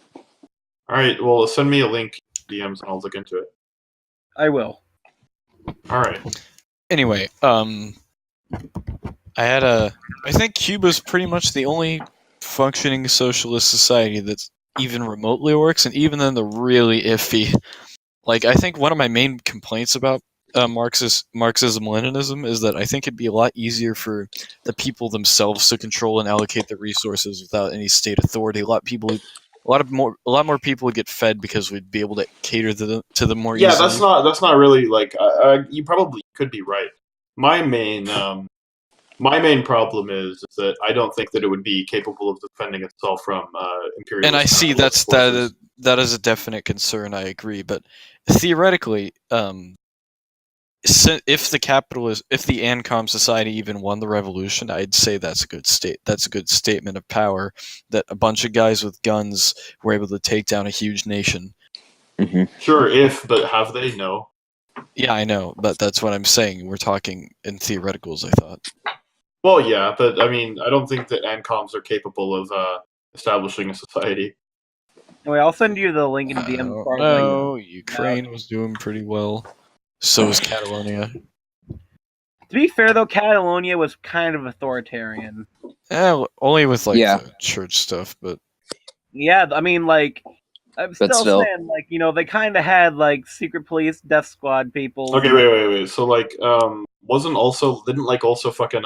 All right. Well, send me a link, DMs, and I'll look into it. I will. All right. Anyway, I think Cuba's pretty much the only functioning socialist society that's even remotely works, and even then they're really iffy. I think one of my main complaints about Marxism-Leninism is that I think it'd be a lot easier for the people themselves to control and allocate their resources without any state authority. A lot more people would get fed because we'd be able to cater to them more easily. Yeah, that's not really you probably could be right. My main problem is that I don't think that it would be capable of defending itself from imperial. And I see that is a definite concern. I agree, but theoretically, if the ANCOM society even won the revolution, I'd say that's a good statement of power that a bunch of guys with guns were able to take down a huge nation. Mm-hmm. Sure, but have they? No. Yeah, I know, but that's what I'm saying. We're talking in theoreticals, I thought. Well, yeah, but I mean, I don't think that ANCOMs are capable of establishing a society. Anyway, I'll send you the link in the DM. No, Ukraine was doing pretty well. So is Catalonia. To be fair, though, Catalonia was kind of authoritarian. Only with the church stuff, but yeah, I mean, I'm still saying, they kind of had secret police, death squad people. Okay, wait. So didn't also fucking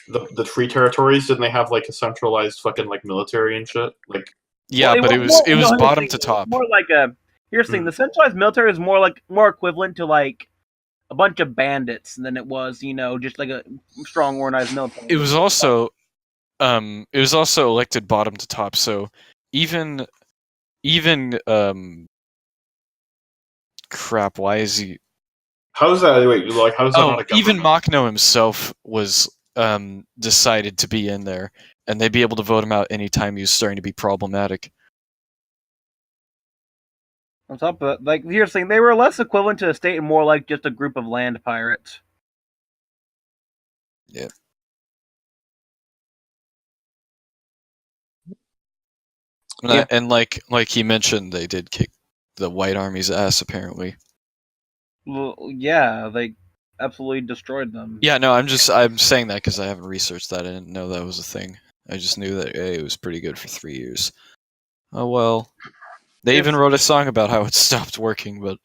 the free territories, didn't they have a centralized fucking military and shit? Yeah, but it was bottom to top. More here's the thing: the centralized military is more equivalent to a bunch of bandits than it was, just a strong organized military. It was also elected bottom to top, so even crap. Why is he? How's that? Wait, how's that not a government? Even Machno himself was decided to be in there, and they'd be able to vote him out anytime he was starting to be problematic. On top of that, here's the thing: they were less equivalent to a state and more like just a group of land pirates. Yeah. And like he mentioned, they did kick the White Army's ass, apparently. Well, yeah, they absolutely destroyed them. Yeah, no, I'm saying that because I haven't researched that. I didn't know that was a thing. I just knew that it was pretty good for 3 years. Oh well. They even wrote a song about how it stopped working, but...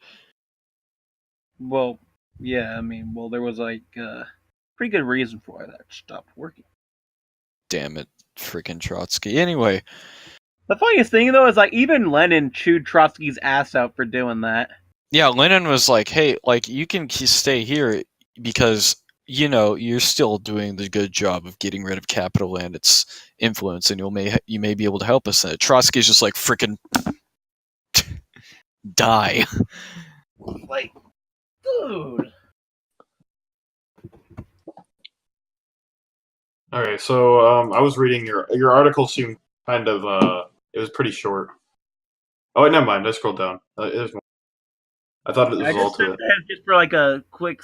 Well, yeah, I mean, there was pretty good reason for why that stopped working. Damn it, freaking Trotsky. Anyway, the funniest thing though is like even Lenin chewed Trotsky's ass out for doing that. Yeah, Lenin was like, "Hey, like you can stay here because you're still doing the good job of getting rid of capital and its influence, and you may be able to help us." And Trotsky's just like, "Freaking die!" Like, dude. All right, so I was reading your article. Seemed kind of it was pretty short. Oh, wait, never mind. I scrolled down. There's more. I thought it was all to it. Just for like a quick,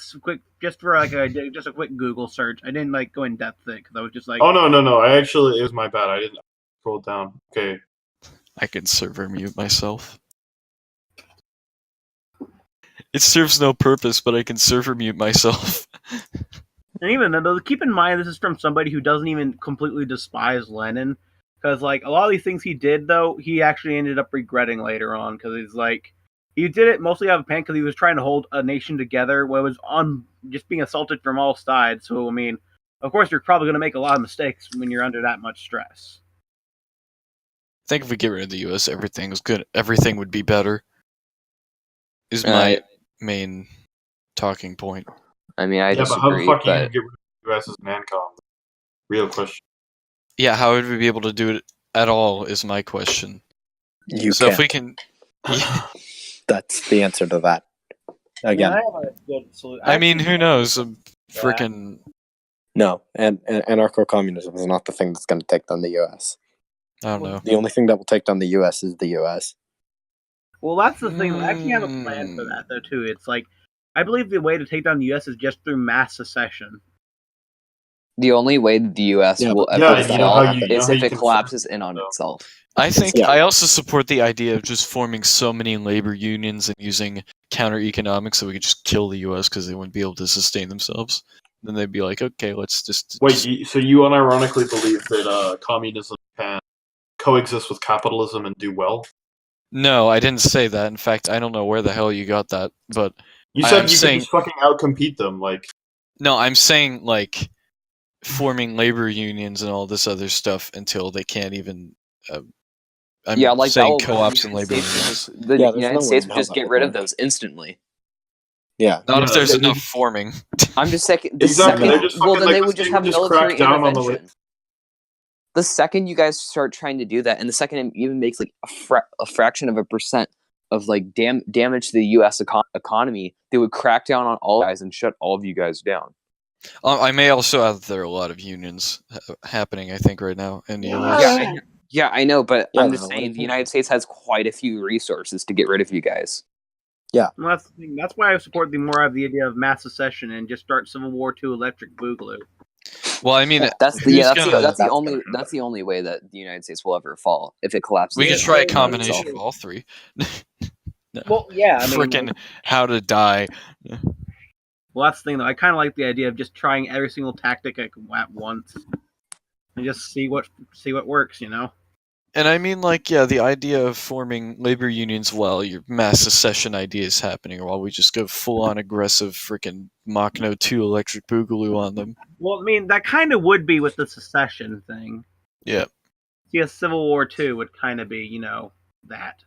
just for like a quick Google search. I didn't like go in depth with it because I was just like, oh no. It was my bad. I didn't scroll down. Okay. I can server mute myself. It serves no purpose, but I can server mute myself. And even though, keep in mind, this is from somebody who doesn't even completely despise Lenin, because like a lot of these things he did, though, he actually ended up regretting later on, because he's like, he did it mostly out of pain because he was trying to hold a nation together where it was on just being assaulted from all sides. So I mean, of course, you're probably going to make a lot of mistakes when you're under that much stress. I think if we get rid of the U.S., everything's good. Everything would be better. Is my main talking point. I mean, I disagree. But how the fuck are you gonna get rid of the U.S. as an ANCOM? Real question. Yeah, how would we be able to do it at all? Is my question. If we can, that's the answer to that. Again, I mean, who knows? Freaking no, and anarcho-communism is not the thing that's going to take down the U.S. I don't know. The only thing that will take down the U.S. is the U.S. Well, that's the thing. I actually have a plan for that, though, too. It's like, I believe the way to take down the U.S. is just through mass secession. The only way the U.S. will ever fall is if it collapses in on itself. I think I also support the idea of just forming so many labor unions and using counter-economics so we could just kill the U.S. because they wouldn't be able to sustain themselves. Then they'd be like, okay, let's just... Wait, so you unironically believe that communism can coexist with capitalism and do well? No, I didn't say that. In fact, I don't know where the hell you got that, but... You said you could just fucking outcompete them, like... No, I'm saying, like, forming labor unions and all this other stuff until they can't even... I'm saying co-ops and labor unions. The United States would just get rid of those instantly. Yeah. Not if there's enough forming. I'm just saying... Exactly. Well, then they would just have military intervention. The second you guys start trying to do that, and the second it even makes like a fraction of a percent of like damage to the U.S. economy, they would crack down on all guys and shut all of you guys down. I may also add that there are a lot of unions happening, I think, right now in the U.S. Yeah, I know, but I'm just saying the United States has quite a few resources to get rid of you guys. Yeah. Well, that's the thing. That's why I support the idea of mass secession and just start Civil War II electric boogaloo. Well, I mean, that's the only way that the United States will ever fall if it collapses. We could try a combination of all three. No. Well, yeah, I mean, freaking how to die. Well, that's the thing, though. I kind of like the idea of just trying every single tactic at once and just see what works, you know. And I mean, like, yeah, the idea of forming labor unions while your mass secession idea is happening, or while we just go full-on aggressive freaking Mach No 2 electric boogaloo on them. Well, I mean, that kind of would be with the secession thing. Yeah. See, a Civil War II would kind of be, you know, that.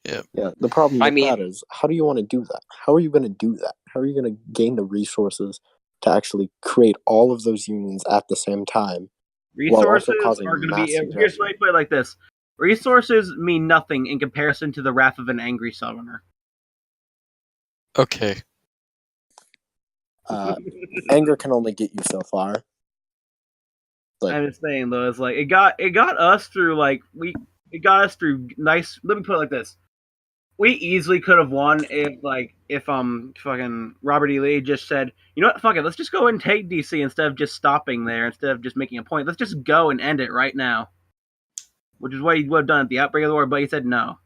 Yeah. Yeah. The problem with that is, how do you want to do that? How are you going to do that? How are you going to gain the resources to actually create all of those unions at the same time? Resources are going to be... Here's why I put it like this. Resources mean nothing in comparison to the wrath of an angry southerner. Okay. Anger can only get you so far. Like, I'm just saying, though, it's like, it got us through, like, nice... Let me put it like this. We easily could have won if fucking Robert E. Lee just said, you know what, fuck it, let's just go and take DC instead of just stopping there, instead of just making a point. Let's just go and end it right now. Which is what he would have done at the outbreak of the war, but he said no.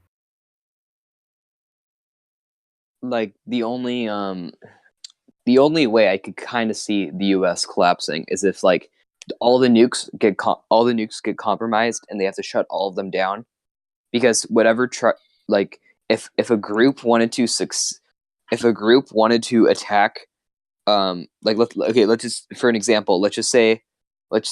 Like, the only way I could kind of see the U.S. collapsing is if, like, all the nukes get compromised and they have to shut all of them down, because whatever if a group wanted to attack let's just for an example, let's just say like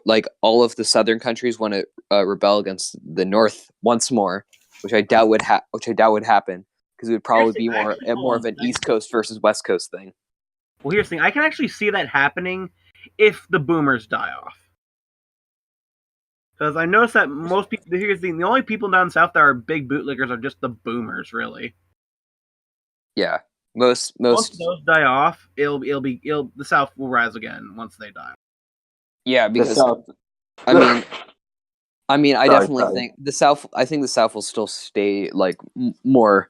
like all of the southern countries want to rebel against the North once more, which I doubt would happen because it would probably be more of an East Coast versus West Coast thing. Well, here's the thing: I can actually see that happening if the boomers die off. Because I noticed that most people. Here's the only people down south that are big bootlickers are just the boomers, really. Yeah, most Once those die off, the South will rise again once they die. Yeah, because I mean, I definitely think the South. I think the South will still stay like more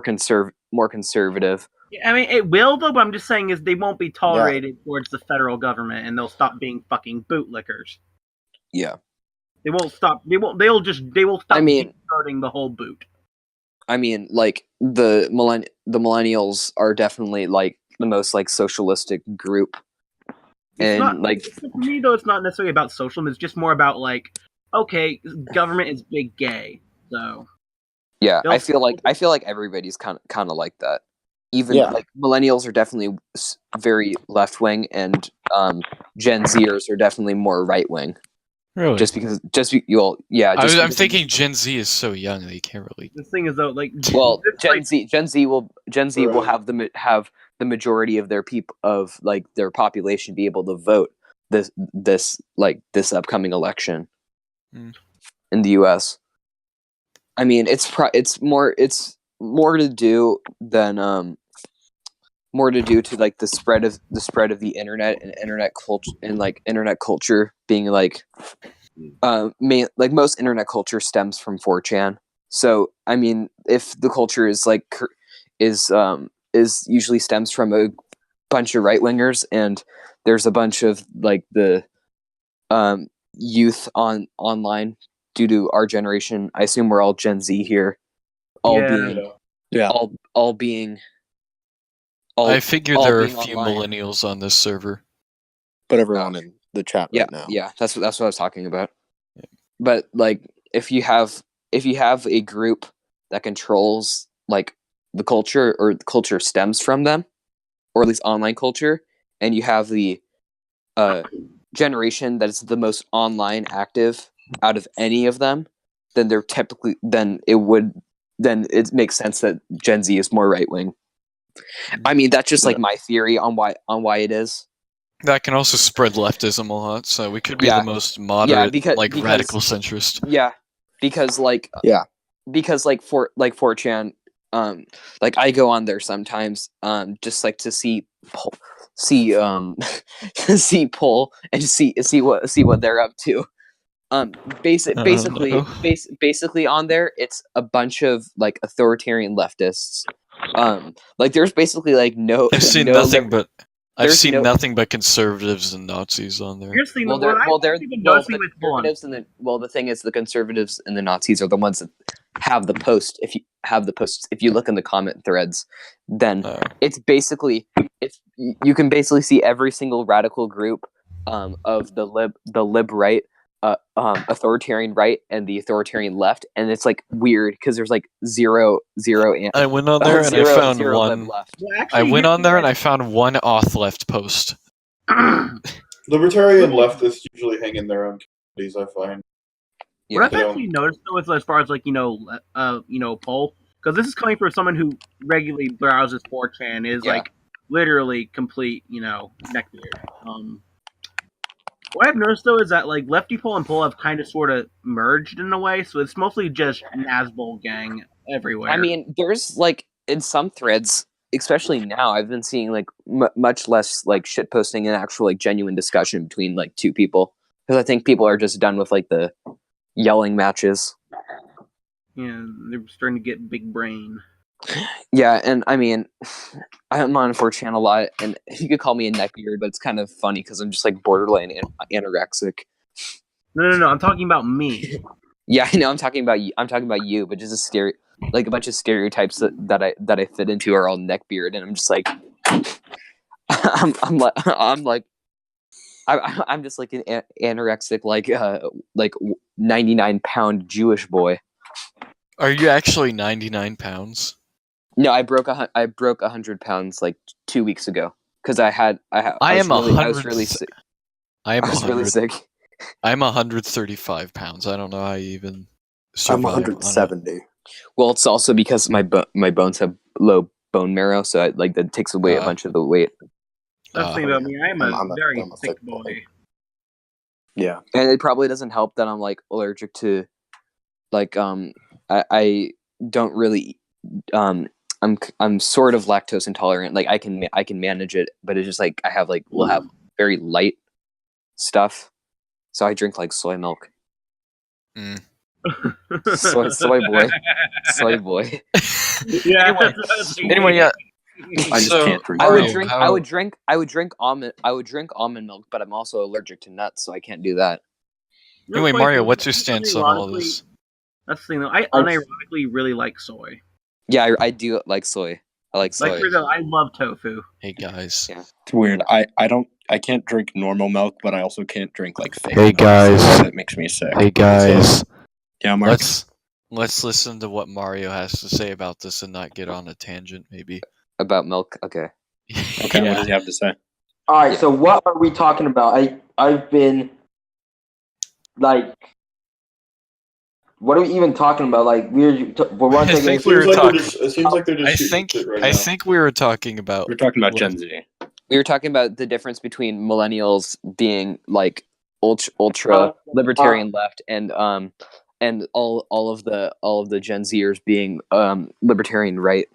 conservative. Yeah, I mean, it will though, but I'm just saying is they won't be tolerated towards the federal government, and they'll stop being fucking bootlickers. Yeah, they won't stop. They will stop. I mean, starting the whole boot. I mean, like the millennials are definitely like the most like socialistic group. For me though, it's not necessarily about socialism. It's just more about like, okay, government is big gay, so yeah. I feel like everybody's kind of like that. Even like millennials are definitely very left wing, and Gen Zers are definitely more right wing. Really? I'm thinking Gen Z is so young they can't really. The thing is though, like, Gen Z will have the majority of their their population be able to vote this upcoming election in the U.S. I mean, it's more to do to like the spread of the internet and internet culture being like most internet culture stems from 4chan. So I mean, if the culture is usually stems from a bunch of right wingers, and there's a bunch of like the youth online due to our generation. I assume we're all Gen Z here, I figure there are a few online. millennials on this server, but everyone in the chat right now. Yeah, that's what I was talking about. Yeah. But like, if you have a group that controls like the culture, or the culture stems from them, or at least online culture, and you have the generation that is the most online active out of any of them, then it makes sense that Gen Z is more right wing. I mean, that's just like my theory on why it is. That can also spread leftism a lot, so we could be the most moderate, because radical centrist. Yeah, because 4chan, like I go on there sometimes, just like to see poll and see what they're up to. Basically on there, it's a bunch of like authoritarian leftists. Like there's basically like no. I've seen nothing but conservatives and Nazis on there. The thing is, the conservatives and the Nazis are the ones that have the post. If you look in the comment threads, then it's you can basically see every single radical group of the lib right, authoritarian right, and the authoritarian left, and it's like weird because there's like zero. I went on there and I found one. I went on there and I found one auth left post. Libertarian leftists usually hang in their own communities, I find. Yeah. What I've actually noticed though is, as far as like poll, because this is coming from someone who regularly browses 4chan, is like literally complete neckbeard. What I've noticed though is that like lefty poll and poll have kind of sort of merged in a way, so it's mostly just Nazbol gang everywhere. I mean, there's like in some threads, especially now, I've been seeing like much less like shit posting and actual like genuine discussion between like two people, because I think people are just done with like the yelling matches. Yeah, they're starting to get big brain. Yeah, and I mean, I'm on 4chan a lot, and you could call me a neckbeard, but it's kind of funny because I'm just like borderline anorexic. No, I'm talking about me. Yeah, I know. I'm talking about you, but just a bunch of stereotypes that I fit into are all neckbeard, and I'm just like, I'm just like an anorexic, like 99-pound Jewish boy. Are you actually 99 pounds? No, I broke 100 pounds like 2 weeks ago because I was really sick. I am I was really sick. I'm 135 pounds. I don't know how you even I'm survive. 170. Well, it's also because my bones have low bone marrow, so that takes away a bunch of the weight. That's the thing about me. I'm a very I'm a thick thick boy. boy. Yeah. And it probably doesn't help that I'm like allergic to, like I don't really I'm sort of lactose intolerant. Like I can manage it, but it's just like will have very light stuff. So I drink like soy milk. Mm. soy boy. Yeah. Anyway, yeah. I just So, can't drink. Mario, I would drink almond milk, but I'm also allergic to nuts, so I can't do that. Anyway, Mario, what's your stance on all this? That's the thing, though. I unironically really like soy. Yeah, I do like soy. I like soy. Like, for example, I love tofu. Hey guys. Yeah. It's weird. I can't drink normal milk, but I also can't drink like fake Hey milk. guys. That makes me sick. Hey guys. Yeah, Mark. Let's listen to what Mario has to say about this and not get on a tangent, maybe. About milk, okay. Okay, Yeah. what does he have to say? All right, so what are we talking about? I've been like, what are we even talking about? Like we're one I thing. think we were talking. It seems like they're just shooting shit right now. I think we were talking about. We're talking about Gen Z. We were talking about the difference between millennials being like ultra libertarian left and all of the Gen Zers being libertarian right.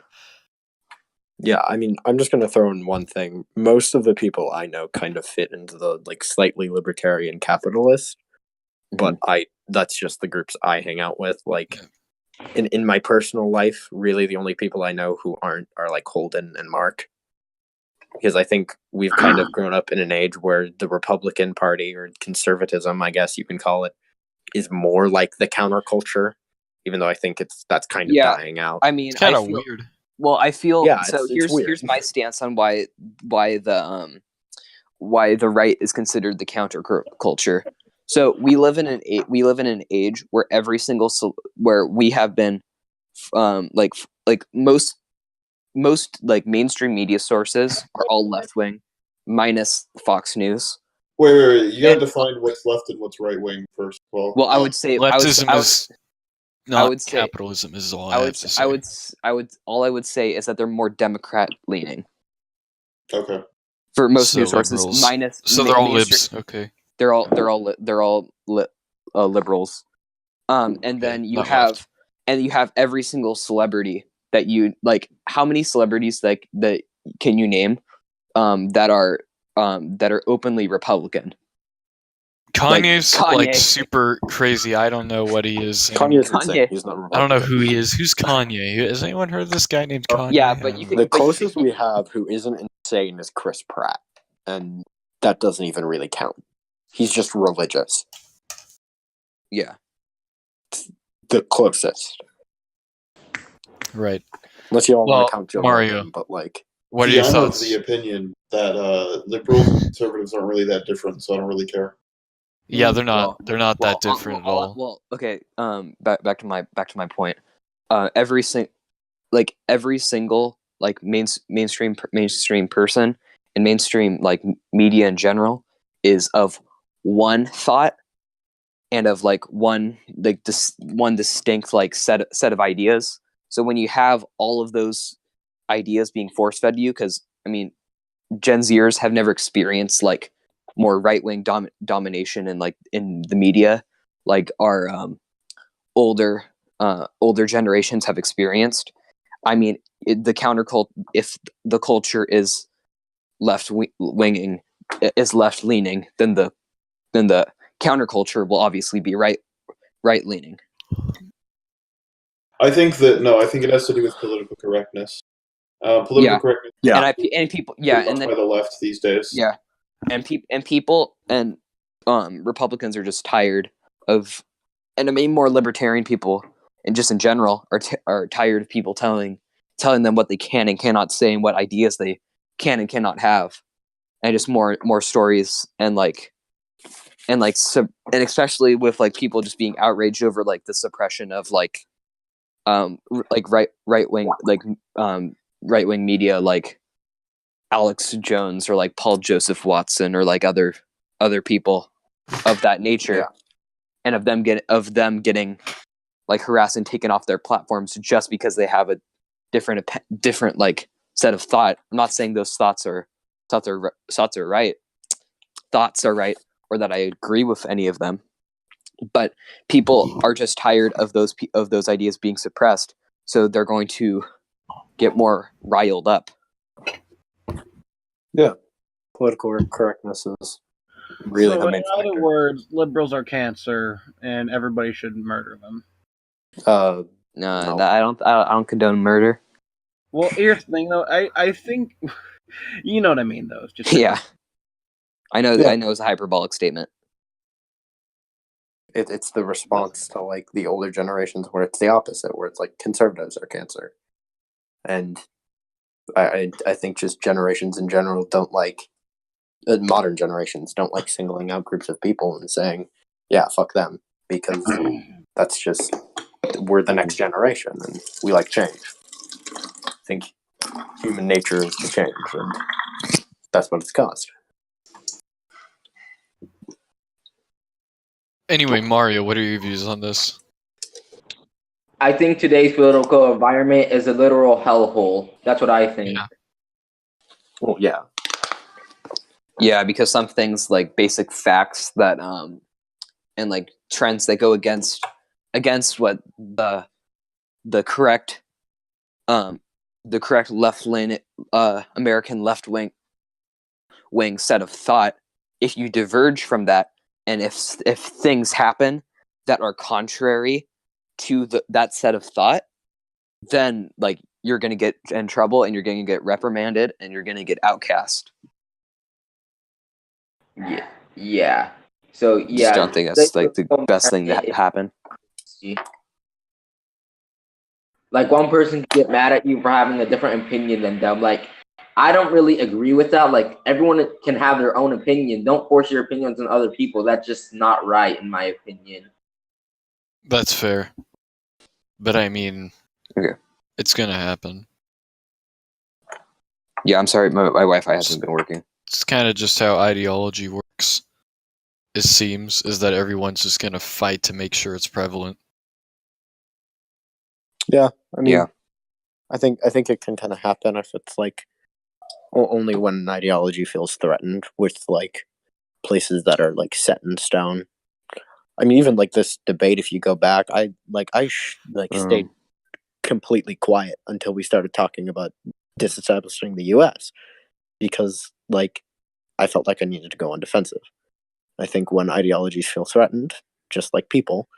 Yeah, I mean, I'm just going to throw in one thing. Most of the people I know kind of fit into the like slightly libertarian capitalist, but that's just the groups I hang out with. Like in my personal life, really the only people I know who aren't are like Holden and Mark. Because I think we've kind of grown up in an age where the Republican Party, or conservatism, I guess you can call it, is more like the counterculture, even though I think that's kind of dying out. I mean, It's kind of weird. Well, I feel so. It's weird. Here's my stance on why the right is considered the counterculture. So we live in an age where where we have been like most like mainstream media sources are all left wing, minus Fox News. Wait. You gotta define what's left and what's right wing first of all. Well, I would say leftism is not I would say, capitalism. Is all I have to say. All I would say is that they're more Democrat leaning. Okay. For most news liberals. sources, minus they're all libs. Okay. They're all liberals. And then you have every single celebrity that you like. How many celebrities that can you name that are openly Republican? Kanye's Kanye. like super crazy. I don't know what he is. Kanye's insane. He's not I don't know who he is. Who's Kanye? Has anyone heard of this guy named Kanye? Yeah, but you the closest we have who isn't insane is Chris Pratt, and that doesn't even really count. He's just religious. Yeah, the closest. Right. Unless you all want to count Joe Mario. Rogan, but like, what are your I'm thoughts? of the opinion that liberals and conservatives aren't really that different, so I don't really care. Yeah, they're not. They're not that different at all. Well, okay. Back to my point. Every single like mainstream person and mainstream like media in general is of one thought and of like one distinct like set of ideas. So when you have all of those ideas being force fed to you, because I mean, Gen Zers have never experienced like more right wing domination and like in the media, like our older generations have experienced. I mean, the counterculture, if the culture is left leaning, then the counterculture will obviously be right leaning. I think it has to do with political correctness. Political correctness. Yeah, and people. Yeah, and then by the left these days. Yeah, and people and Republicans are just tired of, and I mean more libertarian people and just in general are tired of people telling them what they can and cannot say and what ideas they can and cannot have, and just more stories and especially with like people just being outraged over like the suppression of like right wing media like Alex Jones or like Paul Joseph Watson or like other people of that nature, and of them getting like harassed and taken off their platforms just because they have a different like set of thought. I'm not saying those thoughts are right, or that I agree with any of them, but people are just tired of those ideas being suppressed, so they're going to get more riled up. Yeah, political correctness is really the main factor. In other words, liberals are cancer, and everybody should murder them. No. I don't condone murder. Well, here's the thing, though. I think you know what I mean, though. It's just yeah. I know it's a hyperbolic statement. It's the response to like the older generations where it's the opposite, where it's like conservatives are cancer, and I think just generations in general don't like modern generations don't like singling out groups of people and saying, yeah, fuck them, because that's just we're the next generation and we like change. I think human nature is to change, and that's what it's caused. Anyway, Mario, what are your views on this? I think today's political environment is a literal hellhole. That's what I think. Yeah. Well, yeah. Yeah, because some things like basic facts that and like trends that go against what the correct left wing American left wing set of thought, if you diverge from that, and if things happen that are contrary to that set of thought, then like you're going to get in trouble and you're going to get reprimanded and you're going to get outcast. Yeah. So yeah, just don't think that's like the best thing to happen. Like one person can get mad at you for having a different opinion than them. Like I don't really agree with that. Like everyone can have their own opinion. Don't force your opinions on other people. That's just not right, in my opinion. That's fair. But I mean, it's gonna happen. Yeah, I'm sorry, my Wi-Fi hasn't been working. It's kind of just how ideology works. It seems is that everyone's just gonna fight to make sure it's prevalent. Yeah, I mean, I think it can kind of happen if it's like only when an ideology feels threatened with like places that are like set in stone. I mean, even like this debate, if you go back, I stayed completely quiet until we started talking about disestablishing the U.S. because like I felt like I needed to go on defensive. I think when ideologies feel threatened, just like people,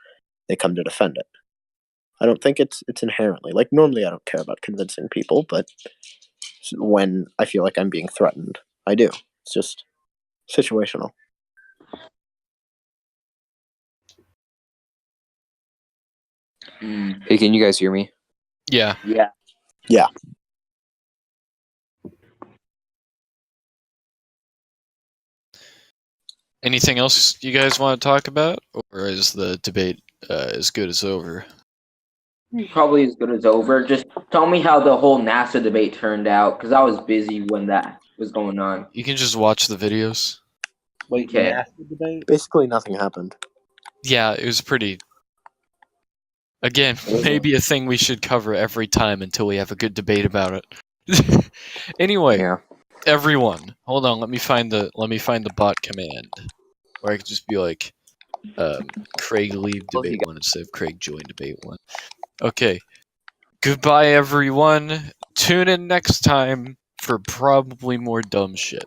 they come to defend it. I don't think it's inherently like normally I don't care about convincing people, but when I feel like I'm being threatened, I do. It's just situational. Hey, can you guys hear me? Yeah. Yeah. Anything else you guys want to talk about, or is the debate as good as over? Probably as good as over. Just tell me how the whole NASA debate turned out, because I was busy when that was going on. You can just watch the videos. Wait, okay. NASA debate? Basically, nothing happened. Yeah, it was pretty. Again, maybe a thing we should cover every time until we have a good debate about it. Anyway, everyone, hold on. Let me find the bot command, where I could just be like, Craig leave debate 1 instead of Craig join debate 1. Okay. Goodbye, everyone. Tune in next time for probably more dumb shit.